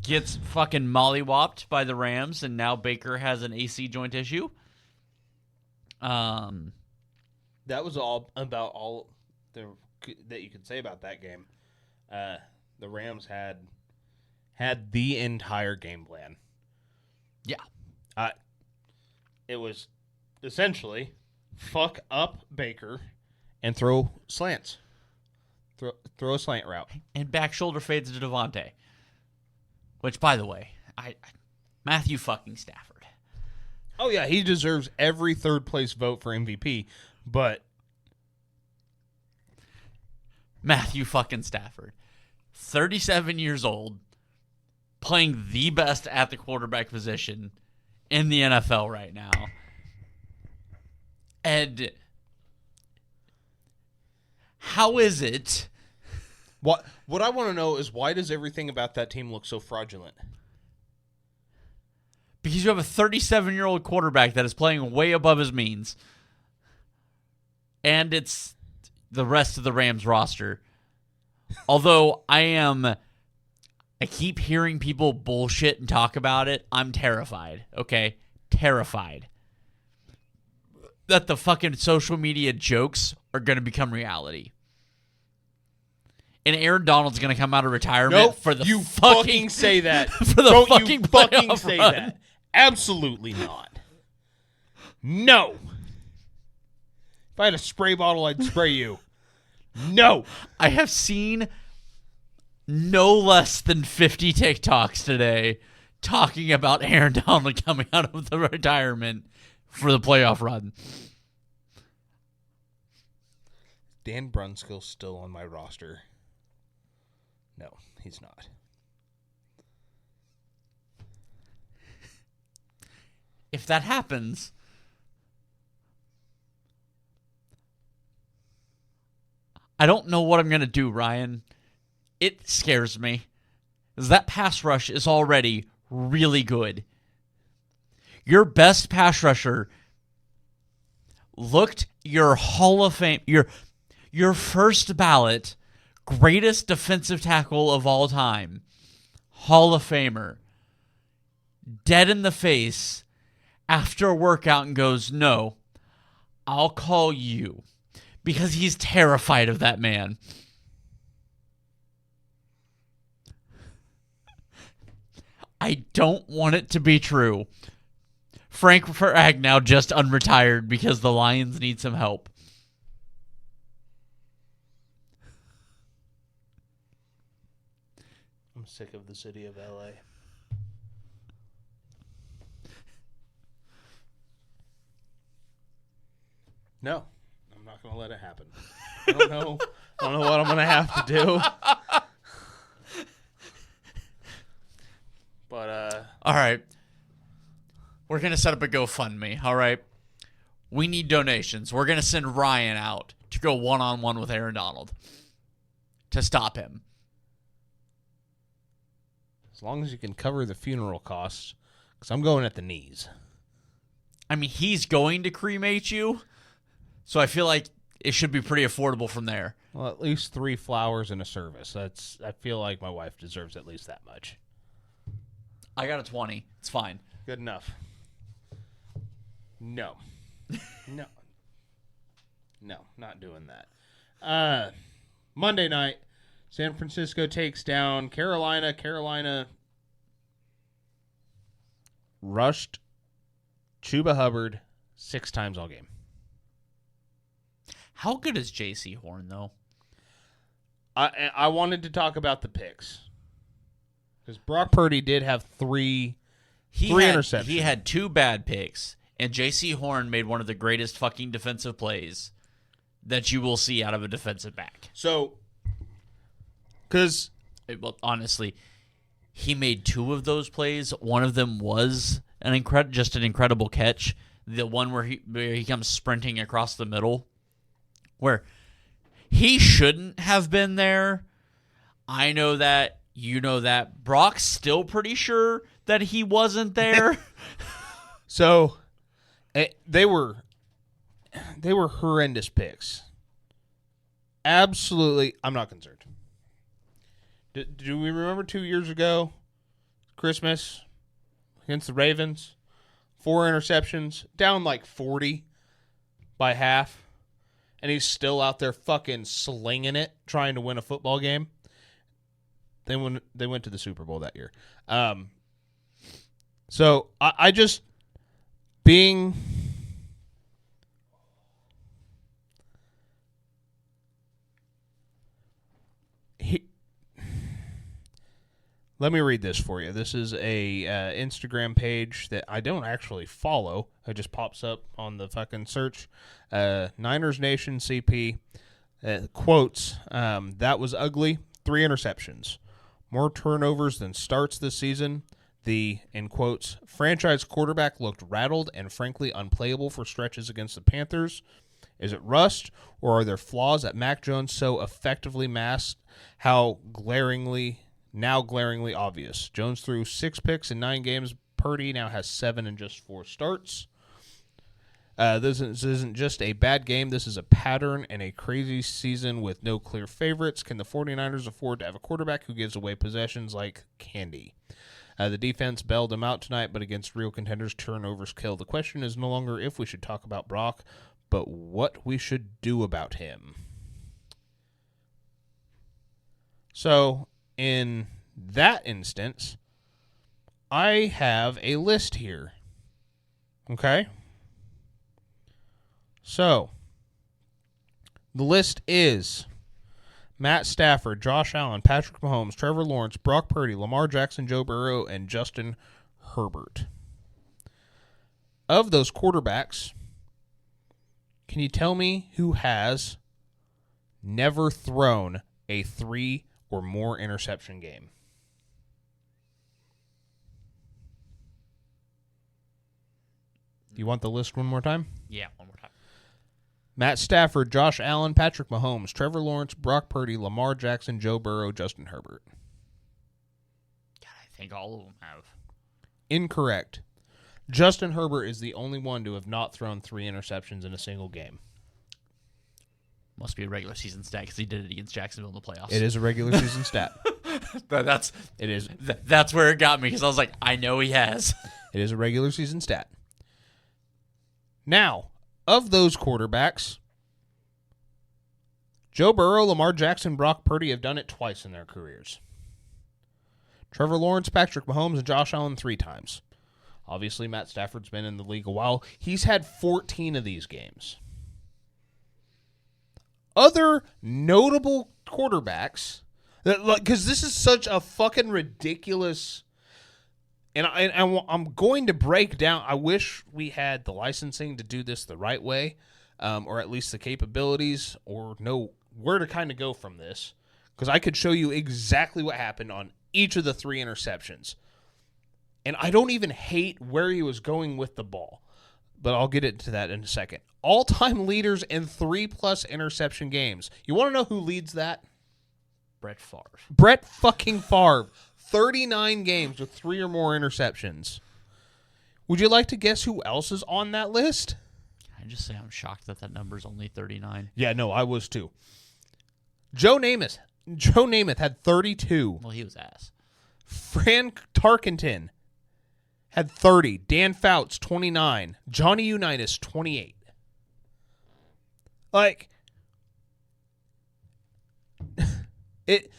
Speaker 2: gets fucking mollywopped by the Rams, and now Baker has an AC joint issue.
Speaker 1: That was all that you could say about that game. The Rams had the entire game plan.
Speaker 2: Yeah.
Speaker 1: It was essentially fuck up Baker and throw slants. Throw a slant route.
Speaker 2: And back shoulder fades to Devontae. Which, by the way, Matthew fucking Stafford.
Speaker 1: Oh, yeah, he deserves every third place vote for MVP, but
Speaker 2: Matthew fucking Stafford. 37 years old, playing the best at the quarterback position in the NFL right now. And how is it?
Speaker 1: What I want to know is, why does everything about that team look so fraudulent?
Speaker 2: Because you have a 37-year-old quarterback that is playing way above his means. And it's the rest of the Rams roster. Although I keep hearing people bullshit and talk about it, I'm terrified, okay? Terrified. That the fucking social media jokes are going to become reality. And Aaron Donald's going to come out of retirement for the
Speaker 1: you
Speaker 2: fucking
Speaker 1: say that.
Speaker 2: For the
Speaker 1: Don't
Speaker 2: fucking
Speaker 1: you fucking
Speaker 2: playoff
Speaker 1: say
Speaker 2: run.
Speaker 1: that. Absolutely not. No. If I had a spray bottle, I'd spray you. No.
Speaker 2: I have seen no less than 50 TikToks today talking about Aaron Donald coming out of the retirement for the playoff run.
Speaker 1: Dan Brunskill's still on my roster. No, he's not.
Speaker 2: If that happens, I don't know what I'm going to do, Ryan. It scares me. Because that pass rush is already really good. Your best pass rusher looked your Hall of Fame, your first ballot, greatest defensive tackle of all time, Hall of Famer, dead in the face after a workout and goes, "No, I'll call you," because he's terrified of that man. I don't want it to be true. Frank Ragnow just unretired because the Lions need some help.
Speaker 1: I'm sick of the city of LA. No, I'm not going to let it happen. I don't know what I'm going to have to do. But
Speaker 2: all right. We're going to set up a GoFundMe, all right? We need donations. We're going to send Ryan out to go one-on-one with Aaron Donald to stop him.
Speaker 1: As long as you can cover the funeral costs, because I'm going at the knees.
Speaker 2: I mean, he's going to cremate you, so I feel like it should be pretty affordable from there.
Speaker 1: Well, at least 3 flowers and a service. I feel like my wife deserves at least that much.
Speaker 2: I got a 20. It's fine.
Speaker 1: Good enough. No. No. No, not doing that. Monday night, San Francisco takes down Carolina. Carolina rushed Chuba Hubbard 6 times all game.
Speaker 2: How good is J.C. Horn, though?
Speaker 1: I wanted to talk about the picks. Because Brock Purdy did have three interceptions.
Speaker 2: He had 2 bad picks, and J.C. Horn made one of the greatest fucking defensive plays that you will see out of a defensive back.
Speaker 1: So, because...
Speaker 2: Well, honestly, he made 2 of those plays. One of them was an incredible catch. The one where he comes sprinting across the middle, where he shouldn't have been there. I know that. You know that. Brock's still pretty sure that he wasn't there.
Speaker 1: So, they were horrendous picks. Absolutely, I'm not concerned. Do we remember 2 years ago, Christmas, against the Ravens? 4 interceptions, down like 40 by half, and he's still out there fucking slinging it, trying to win a football game. They went to the Super Bowl that year. So I just being let me read this for you. This is a Instagram page that I don't actually follow. It just pops up on the fucking search. Niners Nation CP. Quotes, that was ugly. 3 interceptions. More turnovers than starts this season. The, in quotes, franchise quarterback looked rattled and frankly unplayable for stretches against the Panthers. Is it rust, or are there flaws that Mac Jones so effectively masked how glaringly obvious? Jones threw 6 picks in 9 games. Purdy now has 7 in just 4 starts. This isn't just a bad game. This is a pattern and a crazy season with no clear favorites. Can the 49ers afford to have a quarterback who gives away possessions like candy? The defense bailed him out tonight, but against real contenders, turnovers kill. The question is no longer if we should talk about Brock, but what we should do about him. So, in that instance, I have a list here. Okay? So, the list is Matt Stafford, Josh Allen, Patrick Mahomes, Trevor Lawrence, Brock Purdy, Lamar Jackson, Joe Burrow, and Justin Herbert. Of those quarterbacks, can you tell me who has never thrown a 3 or more interception game? Do you want the list one more time?
Speaker 2: Yeah, one more time.
Speaker 1: Matt Stafford, Josh Allen, Patrick Mahomes, Trevor Lawrence, Brock Purdy, Lamar Jackson, Joe Burrow, Justin Herbert.
Speaker 2: God, I think all of them have.
Speaker 1: Incorrect. Justin Herbert is the only one to have not thrown 3 interceptions in a single game.
Speaker 2: Must be a regular season stat because he did it against Jacksonville in the playoffs.
Speaker 1: It is a regular season stat.
Speaker 2: That's where it got me because I was like, I know he has.
Speaker 1: It is a regular season stat. Now, of those quarterbacks, Joe Burrow, Lamar Jackson, Brock Purdy have done it twice in their careers. Trevor Lawrence, Patrick Mahomes, and Josh Allen 3 times. Obviously, Matt Stafford's been in the league a while. He's had 14 of these games. Other notable quarterbacks, because this is such a fucking ridiculous... And I'm going to break down. I wish we had the licensing to do this the right way, or at least the capabilities, or know where to kind of go from this, because I could show you exactly what happened on each of the 3 interceptions. And I don't even hate where he was going with the ball, but I'll get into that in a second. All-time leaders in 3+ interception games. You want to know who leads that?
Speaker 2: Brett Favre.
Speaker 1: Brett fucking Favre. 39 games with 3 or more interceptions. Would you like to guess who else is on that list?
Speaker 2: Can I just say I'm shocked that number's only 39?
Speaker 1: Yeah, no, I was too. Joe Namath. Joe Namath had 32.
Speaker 2: Well, he was ass.
Speaker 1: Frank Tarkenton had 30. Dan Fouts, 29. Johnny Unitas, 28. Like, it...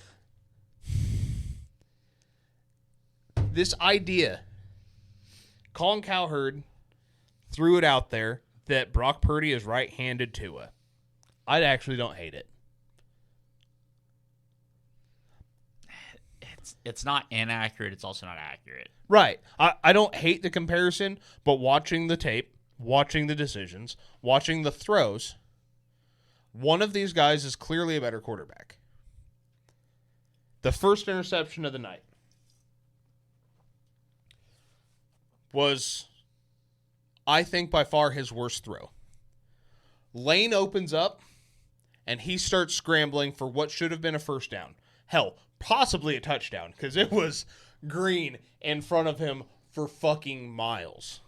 Speaker 1: This idea, Colin Cowherd threw it out there that Brock Purdy is right-handed Tua. I actually don't hate it.
Speaker 2: It's not inaccurate. It's also not accurate.
Speaker 1: Right. I don't hate the comparison, but watching the tape, watching the decisions, watching the throws, one of these guys is clearly a better quarterback. The first interception of the night was, I think, by far his worst throw. Lane opens up, and he starts scrambling for what should have been a first down. Hell, possibly a touchdown, because it was green in front of him for fucking miles.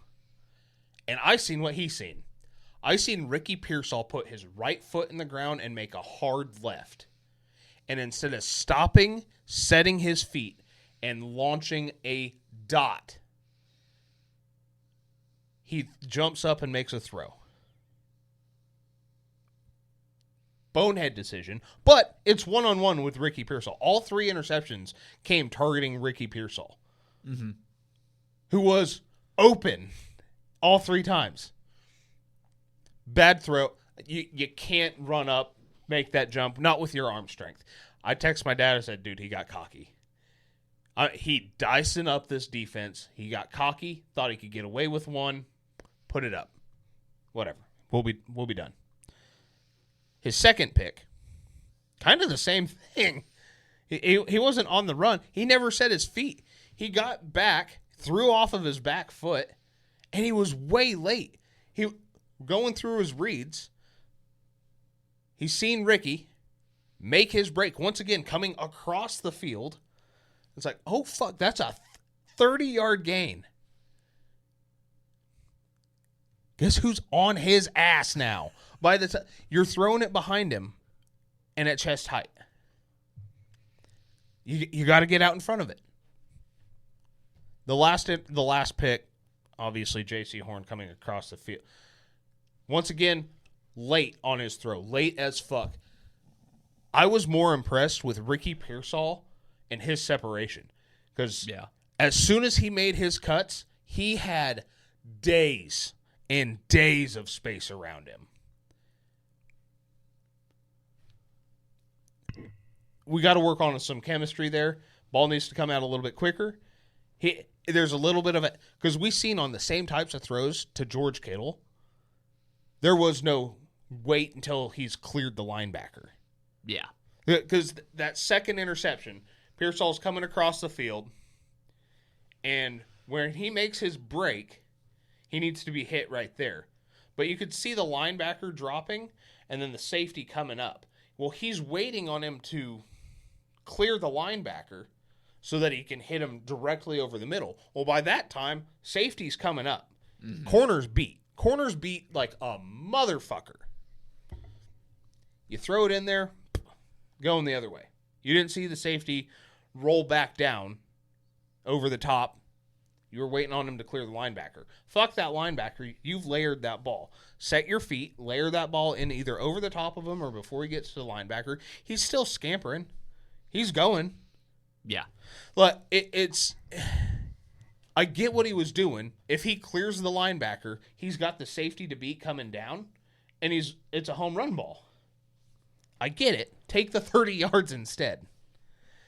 Speaker 1: And I seen what he seen. I seen Ricky Pearsall put his right foot in the ground and make a hard left. And instead of stopping, setting his feet, and launching a dot, he jumps up and makes a throw. Bonehead decision, but it's one-on-one with Ricky Pearsall. All 3 interceptions came targeting Ricky Pearsall, who was open all 3 times. Bad throw. You can't run up, make that jump, not with your arm strength. I texted my dad and said, dude, he got cocky. He dicing up this defense. He got cocky, thought he could get away with one. Put it up. Whatever. We'll be done. His second pick kind of the same thing. He wasn't on the run. He never set his feet. He got back, threw off of his back foot, and he was way late. He going through his reads. He's seen Ricky make his break once again, coming across the field. It's like, oh fuck, that's a 30-yard gain. Guess who's on his ass now? By the time you're throwing it behind him, and at chest height. You got to get out in front of it. The last pick, obviously J.C. Horn coming across the field. Once again, late on his throw. Late as fuck. I was more impressed with Ricky Pearsall and his separation. Because as soon as he made his cuts, he had days and days of space around him. We got to work on some chemistry there. Ball needs to come out a little bit quicker. There's a little bit of it because we've seen on the same types of throws to George Kittle, there was no wait until he's cleared the linebacker.
Speaker 2: Yeah.
Speaker 1: Because that second interception, Pearsall's coming across the field, and when he makes his break, he needs to be hit right there. But you could see the linebacker dropping and then the safety coming up. Well, he's waiting on him to clear the linebacker so that he can hit him directly over the middle. Well, by that time, safety's coming up. Mm-hmm. Corners beat like a motherfucker. You throw it in there, going the other way. You didn't see the safety roll back down over the top. You were waiting on him to clear the linebacker. Fuck that linebacker. You've layered that ball. Set your feet, layer that ball in either over the top of him or before he gets to the linebacker. He's still scampering. He's going.
Speaker 2: Yeah.
Speaker 1: But it's... I get what he was doing. If he clears the linebacker, he's got the safety to beat coming down, and it's a home run ball. I get it. Take the 30 yards instead.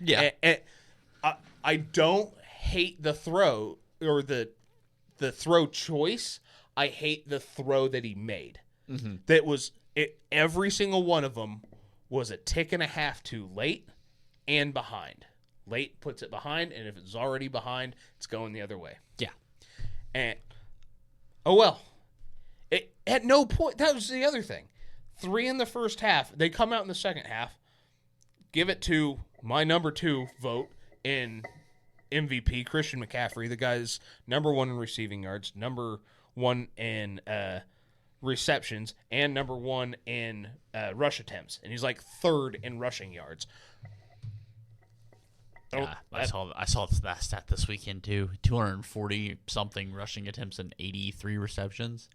Speaker 2: Yeah.
Speaker 1: And I don't hate the throw or the throw choice. I hate the throw that he made. Mm-hmm. That was every single one of them was a tick and a half too late and behind. Late puts it behind, and if it's already behind, it's going the other way.
Speaker 2: Yeah.
Speaker 1: And oh well. At no point, that was the other thing. 3 in the first half. They come out in the second half. Give it to my number 2 vote in MVP, Christian McCaffrey. The guy's number 1 in receiving yards, number 1 in receptions, and number 1 in rush attempts. And he's like 3rd in rushing yards.
Speaker 2: Yeah, I saw that stat this weekend too. 240 something rushing attempts and 83 receptions.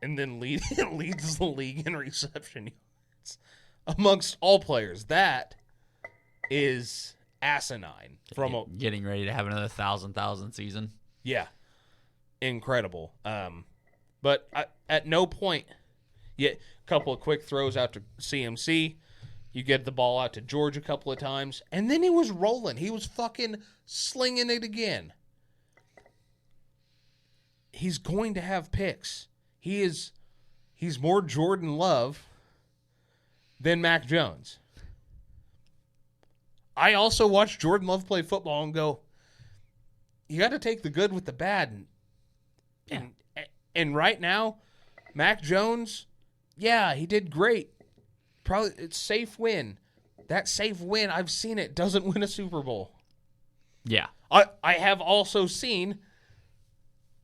Speaker 1: And then leads the league in reception yards amongst all players. That is asinine.
Speaker 2: Getting ready to have another 1,000 season.
Speaker 1: Yeah, incredible. But at no point, yet a couple of quick throws out to CMC. You get the ball out to George a couple of times, and then he was rolling. He was fucking slinging it again. He's going to have picks. He's more Jordan Love than Mac Jones. I also watch Jordan Love play football and go, you got to take the good with the bad. And right now, Mac Jones, yeah, he did great. Probably it's safe win. That safe win, I've seen it, doesn't win a Super Bowl.
Speaker 2: Yeah.
Speaker 1: I have also seen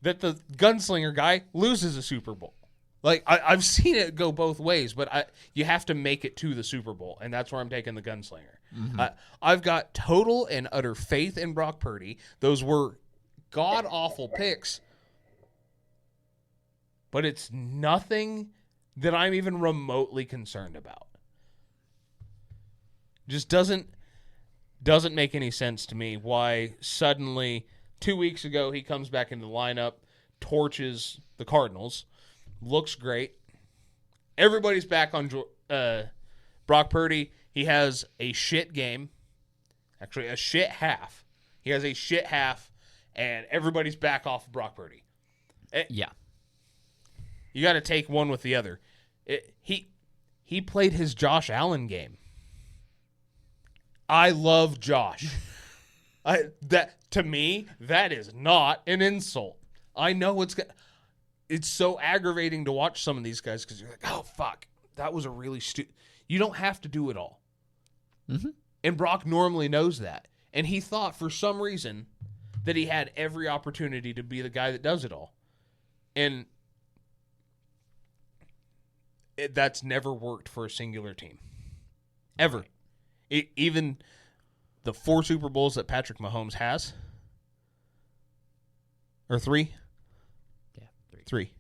Speaker 1: that the gunslinger guy loses a Super Bowl. Like, I've seen it go both ways, but you have to make it to the Super Bowl, and that's where I'm taking the gunslinger. Mm-hmm. I've got total and utter faith in Brock Purdy. Those were god-awful picks, but it's nothing that I'm even remotely concerned about. Just doesn't make any sense to me why suddenly 2 weeks ago he comes back into the lineup, torches the Cardinals, looks great. Everybody's back on Brock Purdy. He has a shit game. Actually, a shit half. He has a shit half, and everybody's back off of Brock Purdy.
Speaker 2: Yeah.
Speaker 1: You got to take one with the other. He played his Josh Allen game. I love Josh. To me, that is not an insult. I know it's so aggravating to watch some of these guys because you're like, oh, fuck, that was a really stupid. You don't have to do it all.
Speaker 2: Mm-hmm.
Speaker 1: And Brock normally knows that. And he thought for some reason that he had every opportunity to be the guy that does it all. And that's never worked for a singular team. Ever. Even the 4 Super Bowls that Patrick Mahomes has. Or 3?
Speaker 2: Yeah,
Speaker 1: 3.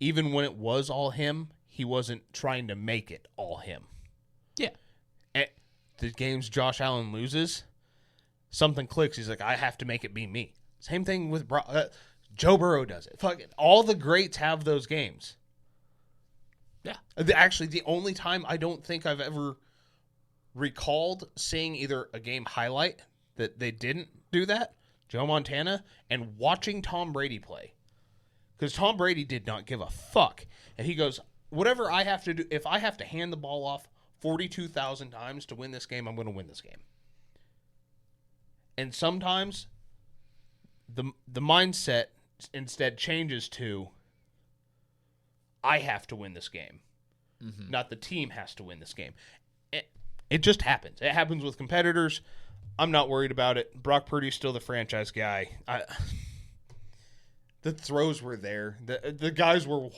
Speaker 1: Even when it was all him, he wasn't trying to make it all him.
Speaker 2: Yeah.
Speaker 1: At the games Josh Allen loses, something clicks. He's like, I have to make it be me. Same thing with Joe Burrow does it. Fuck it. All the greats have those games.
Speaker 2: Yeah.
Speaker 1: Actually, the only time I don't think I've ever recalled seeing either a game highlight that they didn't do that, Joe Montana, and watching Tom Brady play. Because Tom Brady did not give a fuck. And he goes, whatever I have to do, if I have to hand the ball off 42,000 times to win this game, I'm going to win this game. And sometimes the mindset instead changes to, I have to win this game. Mm-hmm. Not the team has to win this game. It just happens. It happens with competitors. I'm not worried about it. Brock Purdy's still the franchise guy. The throws were there. The guys were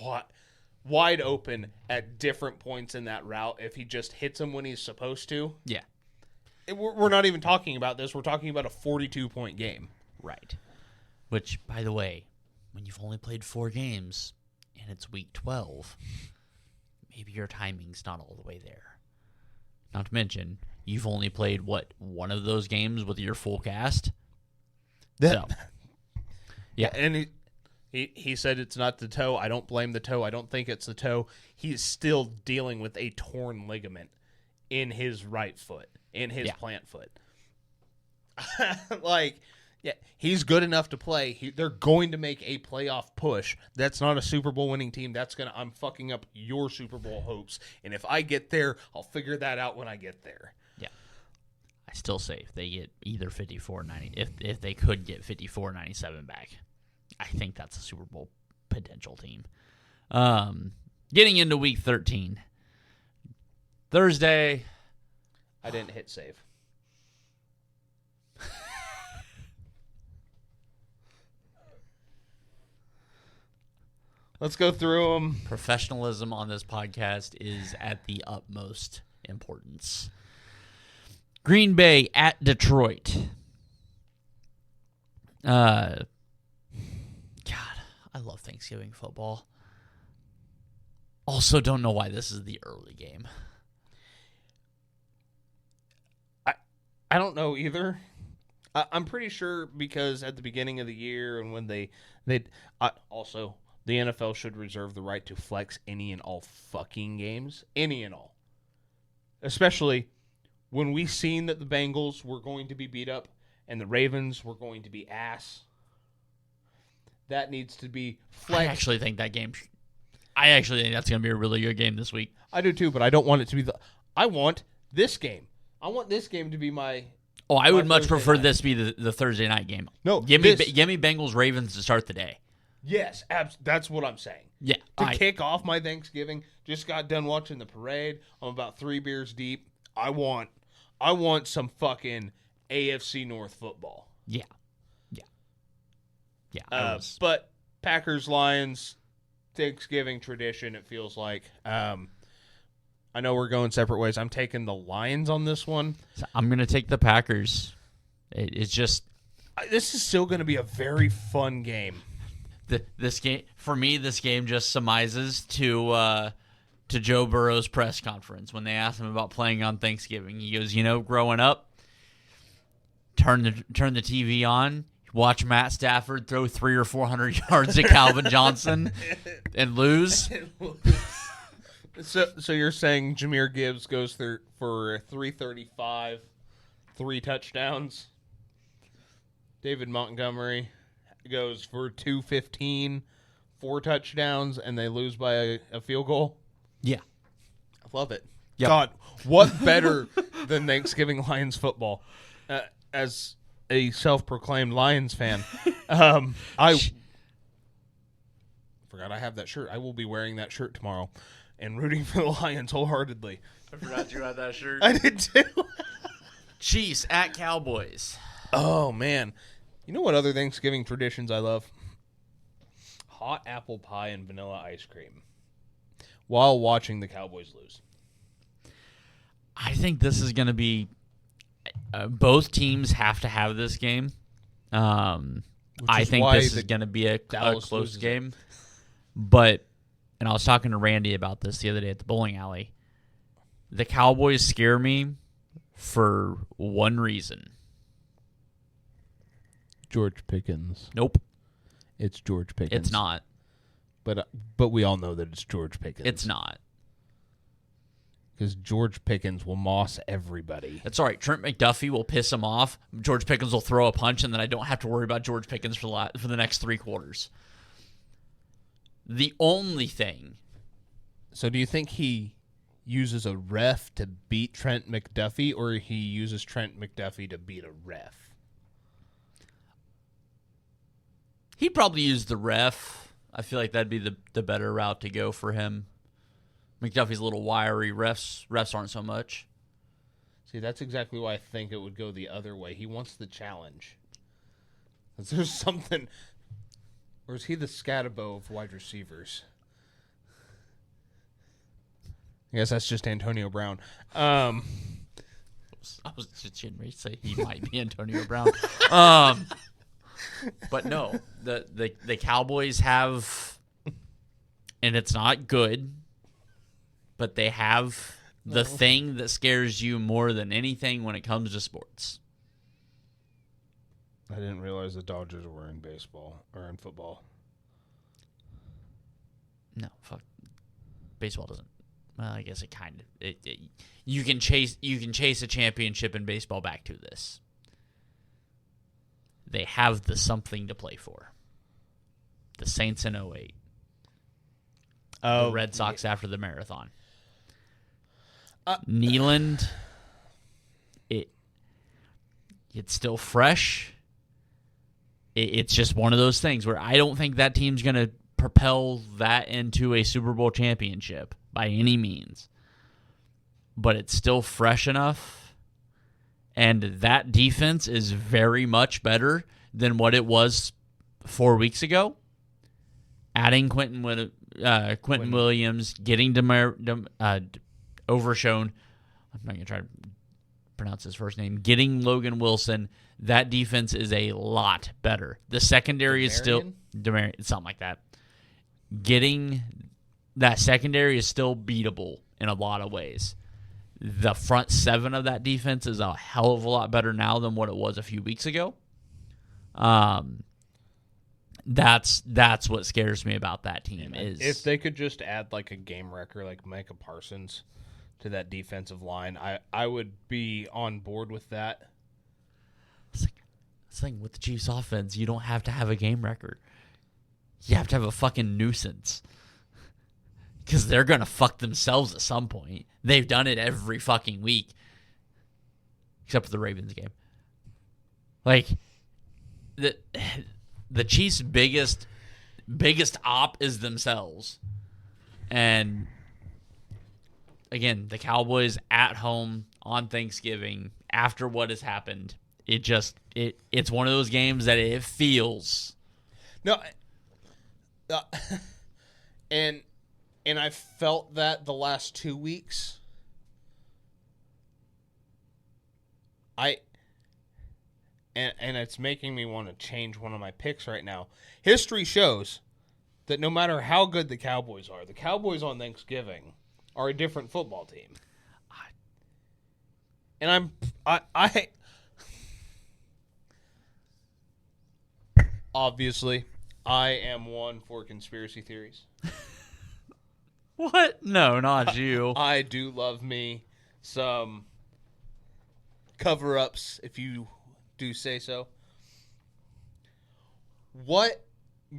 Speaker 1: wide open at different points in that route. If he just hits them when he's supposed to.
Speaker 2: Yeah.
Speaker 1: We're not even talking about this. We're talking about a 42-point game.
Speaker 2: Right. Which, by the way, when you've only played 4 games and it's week 12, maybe your timing's not all the way there. Not to mention, you've only played, one of those games with your full cast? So,
Speaker 1: yeah. And he said it's not the toe. I don't blame the toe. I don't think it's the toe. He's still dealing with a torn ligament in his right foot, in his plant foot. He's good enough to play. They're going to make a playoff push. That's not a Super Bowl winning team. I'm fucking up your Super Bowl hopes. And if I get there, I'll figure that out when I get there.
Speaker 2: Yeah. I still say if they get either 54-90, if they could get 54-97 back, I think that's a Super Bowl potential team. Getting into week 13. Thursday.
Speaker 1: I didn't hit save. Let's go through them.
Speaker 2: Professionalism on this podcast is at the utmost importance. Green Bay at Detroit. God, I love Thanksgiving football. Also, don't know why this is the early game.
Speaker 1: I don't know either. I'm pretty sure because at the beginning of the year and when they also the NFL should reserve the right to flex any and all fucking games, any and all. Especially when we seen that the Bengals were going to be beat up and the Ravens were going to be ass. That needs to be flexed.
Speaker 2: I actually think that's going to be a really good game this week.
Speaker 1: I do too, but I don't want it to be I want this game. I want this game to be my.
Speaker 2: Oh, I would much prefer this be the Thursday night game.
Speaker 1: No,
Speaker 2: give me Bengals Ravens to start the day.
Speaker 1: Yes, that's what I'm saying.
Speaker 2: Yeah,
Speaker 1: to kick off my Thanksgiving. Just got done watching the parade. I'm about 3 beers deep. I want some fucking AFC North football.
Speaker 2: Yeah.
Speaker 1: But Packers Lions Thanksgiving tradition. It feels like. I know we're going separate ways. I'm taking the Lions on this one.
Speaker 2: So I'm going to take the Packers. It's just...
Speaker 1: This is still going to be a very fun game.
Speaker 2: This game just surmises to Joe Burrow's press conference when they asked him about playing on Thanksgiving. He goes, growing up, turn the TV on, watch Matt Stafford throw 300 or 400 yards at Calvin Johnson and lose.
Speaker 1: So you're saying Jahmyr Gibbs goes for 335, 3 touchdowns. David Montgomery goes for 215, 4 touchdowns, and they lose by a field goal?
Speaker 2: Yeah.
Speaker 1: I love it.
Speaker 2: Yep.
Speaker 1: God, what better than Thanksgiving Lions football? As a self-proclaimed Lions fan, I forgot I have that shirt. I will be wearing that shirt tomorrow and rooting for the Lions wholeheartedly.
Speaker 2: I forgot you had that shirt.
Speaker 1: I did too.
Speaker 2: Chiefs at Cowboys.
Speaker 1: Oh, man. You know what other Thanksgiving traditions I love? Hot apple pie and vanilla ice cream while watching the Cowboys lose.
Speaker 2: I think this is going to be both teams have to have this game. I think this is going to be a close game. But, and I was talking to Randy about this the other day at the bowling alley, the Cowboys scare me for one reason.
Speaker 1: George Pickens.
Speaker 2: Nope.
Speaker 1: It's George Pickens.
Speaker 2: It's not.
Speaker 1: But we all know that it's George Pickens.
Speaker 2: It's not.
Speaker 1: Because George Pickens will moss everybody.
Speaker 2: That's all right. Trent McDuffie will piss him off. George Pickens will throw a punch, and then I don't have to worry about George Pickens for the next 3 quarters. The only thing.
Speaker 1: So do you think he uses a ref to beat Trent McDuffie, or he uses Trent McDuffie to beat a ref?
Speaker 2: He'd probably use the ref. I feel like that'd be the better route to go for him. McDuffie's a little wiry. Refs aren't so much.
Speaker 1: See, that's exactly why I think it would go the other way. He wants the challenge. Is there something... Or is he the Scatabo of wide receivers? I guess that's just Antonio Brown.
Speaker 2: I was just getting ready to say he might be Antonio Brown. But no, the Cowboys have, and it's not good, but they have the thing that scares you more than anything when it comes to sports.
Speaker 1: I didn't realize the Dodgers were in baseball or in football.
Speaker 2: No, fuck. Baseball doesn't. Well, I guess it kind of. You can chase a championship in baseball back to this. They have the something to play for. The Saints in 2008. The Red Sox after the marathon. Neyland, it's still fresh. It's just one of those things where I don't think that team's going to propel that into a Super Bowl championship by any means. But it's still fresh enough. And that defense is very much better than what it was 4 weeks ago. Adding Quentin Williams, getting Overshone. I'm not going to try to pronounce his first name. Getting Logan Wilson. That defense is a lot better. The secondary is still something like that. Getting that secondary is still beatable in a lot of ways. The front 7 of that defense is a hell of a lot better now than what it was a few weeks ago. That's what scares me about that team. Is
Speaker 1: if they could just add like a game wrecker like Micah Parsons to that defensive line, I would be on board with that.
Speaker 2: It's the thing with the Chiefs offense, you don't have to have a game record. You have to have a fucking nuisance. Because they're going to fuck themselves at some point. They've done it every fucking week. Except for the Ravens game. Like, the Chiefs' biggest op is themselves. And, again, the Cowboys at home on Thanksgiving, after what has happened, it's one of those games that it feels.
Speaker 1: No, and I felt that the last 2 weeks. And it's making me want to change one of my picks right now. History shows that no matter how good the Cowboys are, the Cowboys on Thanksgiving are a different football team. And I obviously, I am one for conspiracy theories.
Speaker 2: What? No, not you.
Speaker 1: I do love me some cover-ups, if you do say so. What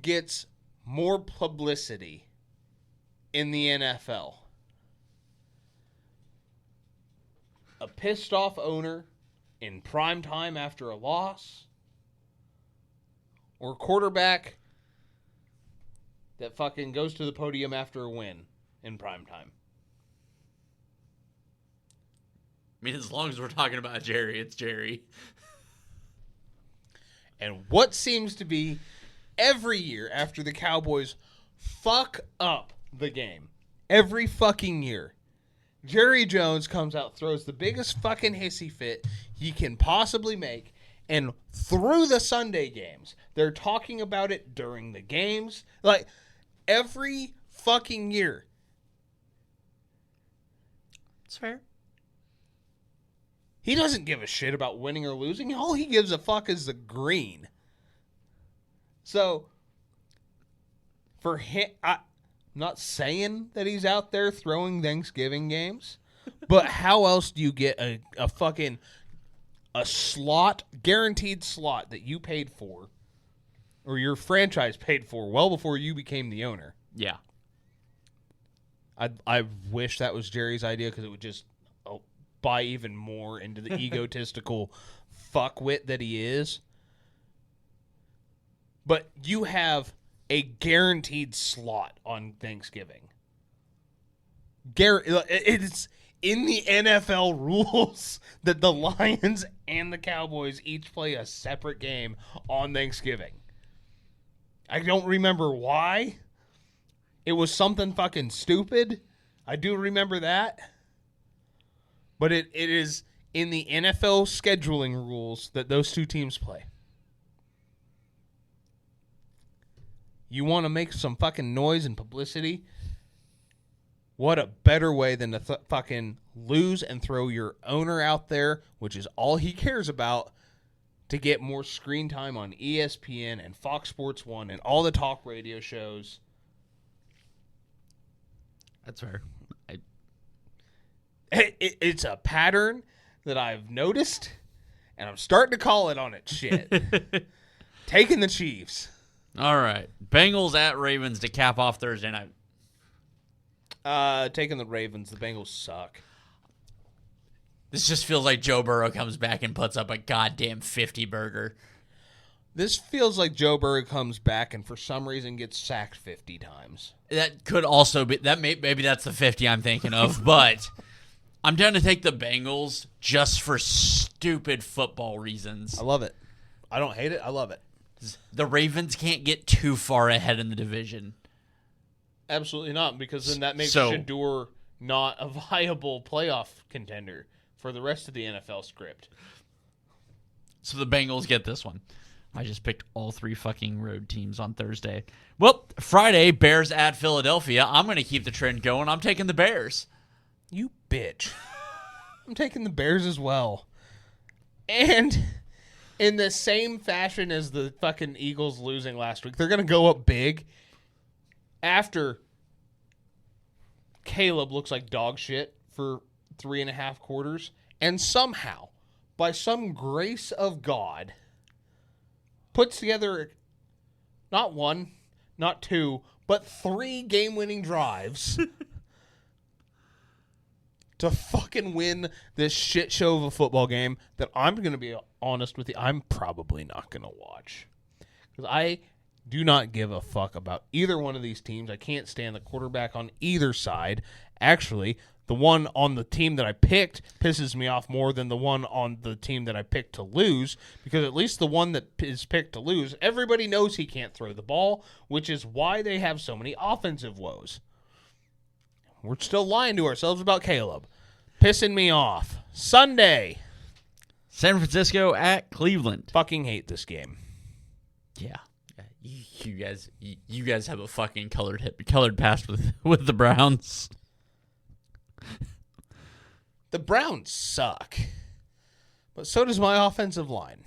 Speaker 1: gets more publicity in the NFL? a pissed off owner in prime time after a loss, or a quarterback that fucking goes to the podium after a win in prime time.
Speaker 2: I mean, as long as we're talking about Jerry, it's Jerry.
Speaker 1: And what seems to be every year after the Cowboys fuck up the game, every fucking year, Jerry Jones comes out, throws the biggest fucking hissy fit he can possibly make, and through the Sunday games, they're talking about it during the games. Like, every fucking year.
Speaker 2: It's fair.
Speaker 1: He doesn't give a shit about winning or losing. All he gives a fuck is the green. So, for him, I'm not saying that he's out there throwing Thanksgiving games, but how else do you get a fucking slot, guaranteed slot that you paid for, or your franchise paid for well before you became the owner?
Speaker 2: Yeah.
Speaker 1: I wish that was Jerry's idea, because it would just buy even more into the egotistical fuckwit that he is. But you have a guaranteed slot on Thanksgiving. It's in the NFL rules that the Lions and the Cowboys each play a separate game on Thanksgiving. I don't remember why. It was something fucking stupid. I do remember that. But it is in the NFL scheduling rules that those two teams play. You want to make some fucking noise and publicity? What a better way than to fucking lose and throw your owner out there, which is all he cares about, to get more screen time on ESPN and Fox Sports 1 and all the talk radio shows.
Speaker 2: That's fair.
Speaker 1: It's a pattern that I've noticed, and I'm starting to call it on it. Shit. Taking the Chiefs.
Speaker 2: All right. Bengals at Ravens to cap off Thursday night.
Speaker 1: Taking the Ravens. The Bengals suck.
Speaker 2: This just feels like Joe Burrow comes back and puts up a goddamn 50-burger.
Speaker 1: This feels like Joe Burrow comes back and for some reason gets sacked 50 times.
Speaker 2: That could also be that. Maybe that's the 50 I'm thinking of, but I'm down to take the Bengals just for stupid football reasons.
Speaker 1: I love it. I don't hate it. I love it.
Speaker 2: The Ravens can't get too far ahead in the division.
Speaker 1: Absolutely not, because then that makes Shador not a viable playoff contender for the rest of the NFL script.
Speaker 2: So the Bengals get this one. I just picked all three fucking road teams on Thursday. Well, Friday, Bears at Philadelphia. I'm going to keep the trend going. I'm taking the Bears.
Speaker 1: You bitch. I'm taking the Bears as well. And in the same fashion as the fucking Eagles losing last week, they're going to go up big after Caleb looks like dog shit for 3.5 quarters. And somehow, by some grace of God, puts together not one, not two, but 3 game-winning drives to fucking win this shit show of a football game that I'm going to be honest with you, I'm probably not going to watch. Because I do not give a fuck about either one of these teams. I can't stand the quarterback on either side. Actually, the one on the team that I picked pisses me off more than the one on the team that I picked to lose, because at least the one that is picked to lose, everybody knows he can't throw the ball, which is why they have so many offensive woes. We're still lying to ourselves about Caleb. Pissing me off. Sunday.
Speaker 2: San Francisco at Cleveland.
Speaker 1: Fucking hate this game.
Speaker 2: Yeah. You guys have a fucking colored past with the Browns.
Speaker 1: The Browns suck. But so does my offensive line.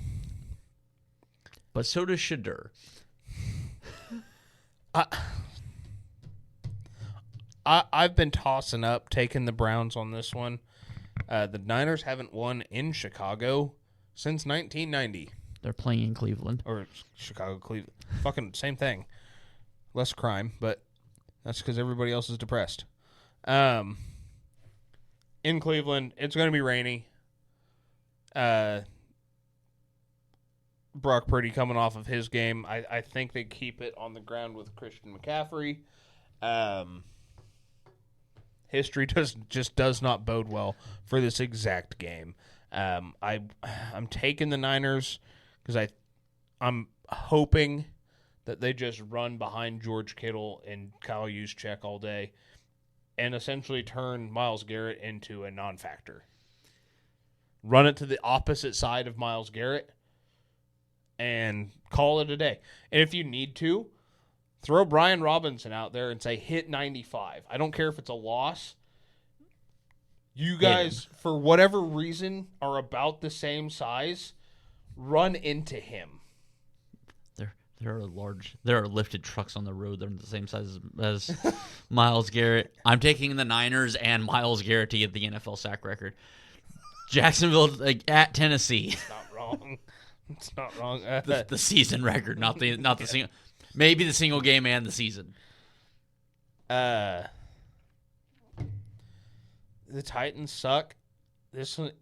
Speaker 2: But so does Shador.
Speaker 1: I've been tossing up, taking the Browns on this one. The Niners haven't won in Chicago since 1990.
Speaker 2: They're playing in Cleveland.
Speaker 1: Or Chicago, Cleveland. Fucking same thing. Less crime, but that's because everybody else is depressed. in Cleveland. It's going to be rainy. Brock Purdy coming off of his game. I think they keep it on the ground with Christian McCaffrey. History does not bode well for this exact game. I'm taking the Niners because I'm hoping that they just run behind George Kittle and Kyle Juszczyk all day and essentially turn Myles Garrett into a non-factor. Run it to the opposite side of Myles Garrett and call it a day. And if you need to, throw Brian Robinson out there and say, hit 95. I don't care if it's a loss. You guys, for whatever reason, are about the same size. Run into him.
Speaker 2: There are lifted trucks on the road that are the same size as Myles Garrett. I'm taking the Niners and Myles Garrett to get the NFL sack record. Jacksonville at Tennessee.
Speaker 1: It's not wrong. It's not wrong.
Speaker 2: The season record, not the single. Maybe the single game and the season.
Speaker 1: The Titans suck. This one,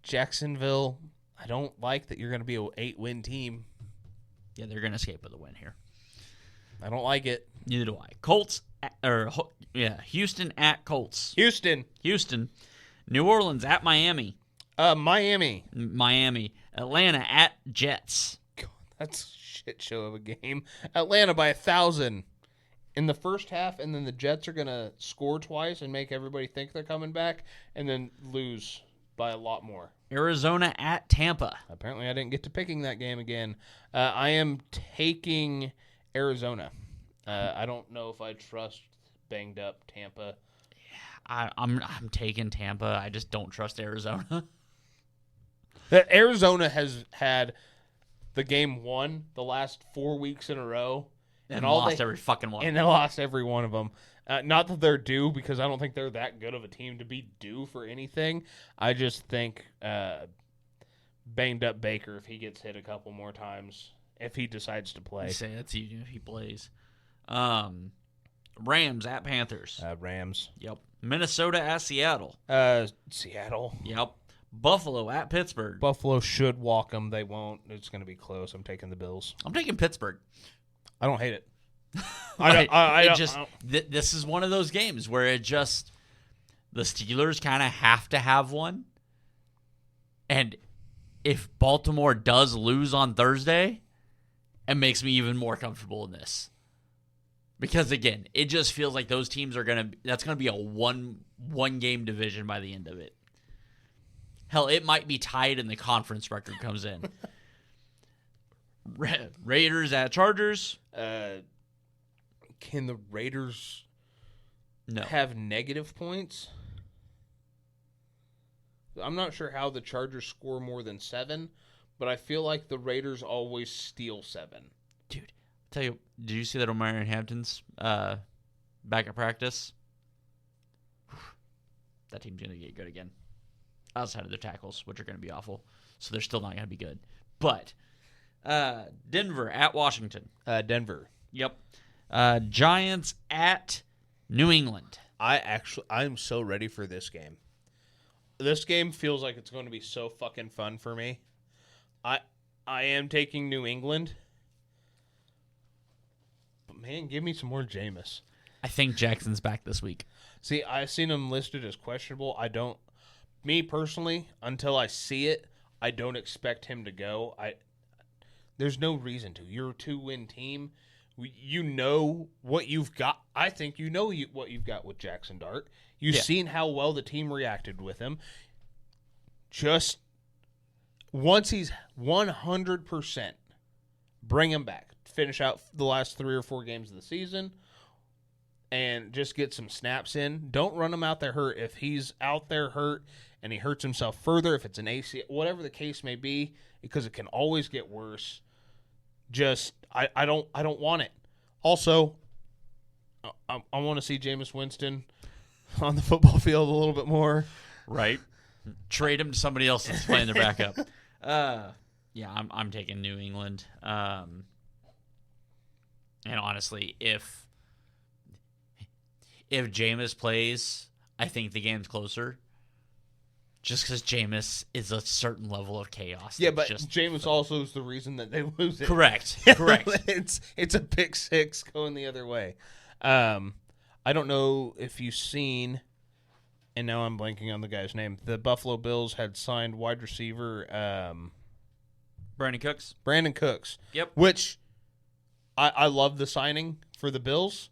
Speaker 1: Jacksonville. I don't like that you're going to be an 8-win team.
Speaker 2: Yeah, they're going to escape with a win here.
Speaker 1: I don't like it.
Speaker 2: Neither do I. Houston at Colts.
Speaker 1: Houston.
Speaker 2: New Orleans at Miami.
Speaker 1: Miami.
Speaker 2: Atlanta at Jets.
Speaker 1: God, that's a shit show of a game. Atlanta by 1,000 in the first half, and then the Jets are going to score twice and make everybody think they're coming back, and then lose by a lot more.
Speaker 2: Arizona at Tampa.
Speaker 1: Apparently, I didn't get to picking that game again. I am taking Arizona. I don't know if I trust banged up Tampa.
Speaker 2: Yeah, I'm taking Tampa. I just don't trust Arizona.
Speaker 1: Arizona has had the game won the last 4 weeks in a row.
Speaker 2: And lost every fucking one.
Speaker 1: And they lost every one of them. Not that they're due, because I don't think they're that good of a team to be due for anything. I just think banged up Baker, if he gets hit a couple more times, if he decides to play.
Speaker 2: You say that's even if he plays. Rams at Panthers.
Speaker 1: Rams.
Speaker 2: Yep. Minnesota at Seattle.
Speaker 1: Seattle.
Speaker 2: Yep. Buffalo at Pittsburgh.
Speaker 1: Buffalo should walk them. They won't. It's going to be close. I'm taking the Bills.
Speaker 2: I'm taking Pittsburgh.
Speaker 1: I don't hate it.
Speaker 2: This is one of those games where the Steelers kind of have to have one. And if Baltimore does lose on Thursday, it makes me even more comfortable in this. Because again, it just feels like those teams that's going to be a one game division by the end of it. Hell, it might be tied and the conference record comes in. Raiders at Chargers.
Speaker 1: Can the Raiders have negative points? I'm not sure how the Chargers score more than 7, but I feel like the Raiders always steal 7.
Speaker 2: Dude, tell you, did you see that O'Marion Hampton's back at practice? That team's going to get good again. Outside of their tackles, which are going to be awful. So they're still not going to be good. But Denver at Washington.
Speaker 1: Denver.
Speaker 2: Yep. Giants at New England.
Speaker 1: I'm so ready for this game. This game feels like it's going to be so fucking fun for me. I am taking New England. But man, give me some more Jameis.
Speaker 2: I think Jackson's back this week.
Speaker 1: See, I've seen him listed as questionable. Me personally, until I see it, I don't expect him to go. There's no reason to. You're a 2-win team. You know what you've got. I think you know what you've got with Jackson Dart. You've seen how well the team reacted with him. Just once he's 100%, bring him back. Finish out the last 3 or 4 games of the season and just get some snaps in. Don't run him out there hurt. If he's out there hurt and he hurts himself further, if it's an AC, whatever the case may be, because it can always get worse. Just I don't want it. Also, I want to see Jameis Winston on the football field a little bit more.
Speaker 2: Right. Trade him to somebody else that's playing their backup. Yeah, I'm taking New England. And honestly, if Jameis plays, I think the game's closer. Just because Jameis is a certain level of chaos.
Speaker 1: Yeah, but Jameis also is the reason that they lose it.
Speaker 2: Correct.
Speaker 1: It's a pick six going the other way. I don't know if you've seen, and now I'm blanking on the guy's name. The Buffalo Bills had signed wide receiver
Speaker 2: Brandon Cooks.
Speaker 1: Brandon Cooks.
Speaker 2: Yep.
Speaker 1: Which I love the signing for the Bills.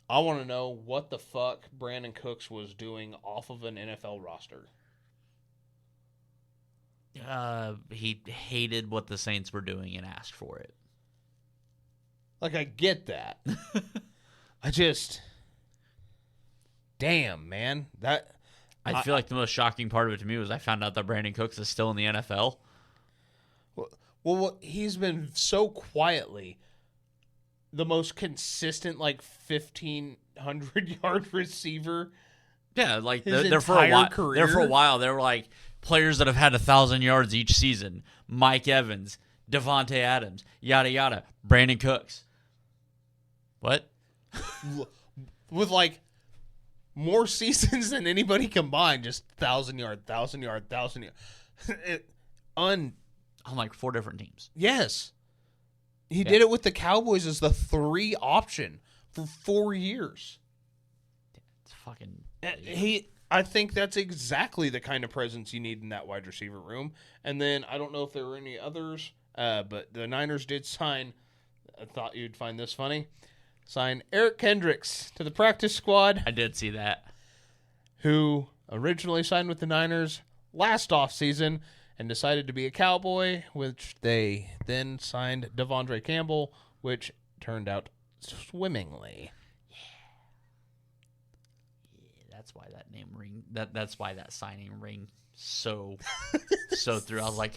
Speaker 1: I want to know what the fuck Brandon Cooks was doing off of an NFL roster.
Speaker 2: He hated what the Saints were doing and asked for it.
Speaker 1: Like, I get that. Damn, man.
Speaker 2: I feel like the most shocking part of it to me was I found out that Brandon Cooks is still in the NFL.
Speaker 1: Well, he's been so quietly the most consistent, like, 1,500-yard receiver.
Speaker 2: Yeah, like they're for a while. Career. There for a while, they were like players that have had 1,000 yards each season. Mike Evans, Devontae Adams, yada yada. Brandon Cooks. What?
Speaker 1: With like more seasons than anybody combined, just 1,000-yard. On
Speaker 2: like 4 different teams.
Speaker 1: Yes. He did it with the Cowboys as the 3 option for 4 years.
Speaker 2: It's fucking...
Speaker 1: I think that's exactly the kind of presence you need in that wide receiver room. And then, I don't know if there were any others, but the Niners did sign, I thought you'd find this funny, sign Eric Kendricks to the practice squad.
Speaker 2: I did see that.
Speaker 1: Who originally signed with the Niners last offseason and decided to be a Cowboy, which they then signed Devondre Campbell, which turned out swimmingly.
Speaker 2: Yeah, that's why that name ring. That's why that signing ring so through. I was like,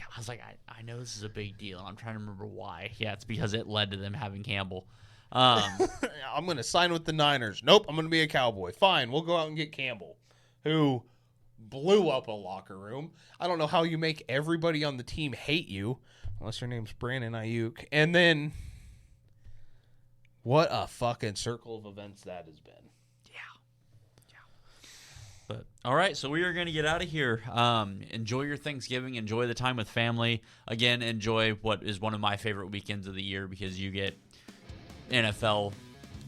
Speaker 2: I know this is a big deal. I'm trying to remember why. Yeah, it's because it led to them having Campbell.
Speaker 1: I'm going to sign with the Niners. Nope, I'm going to be a Cowboy. Fine, we'll go out and get Campbell, who blew up a locker room. I don't know how you make everybody on the team hate you, unless your name's Brandon Ayuk. And then, what a fucking circle of events that has been.
Speaker 2: Yeah. But all right, so we are going to get out of here. Enjoy your Thanksgiving. Enjoy the time with family. Again, enjoy what is one of my favorite weekends of the year because you get NFL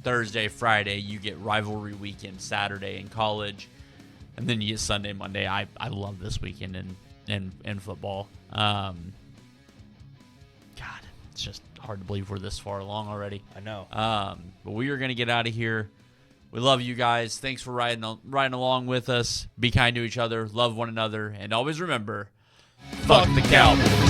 Speaker 2: Thursday, Friday. You get rivalry weekend Saturday in college. And then you get Sunday, Monday. I love this weekend in football. God, it's just hard to believe we're this far along already.
Speaker 1: I know.
Speaker 2: But we are going to get out of here. We love you guys. Thanks for riding along with us. Be kind to each other. Love one another. And always remember, fuck the Cowboys.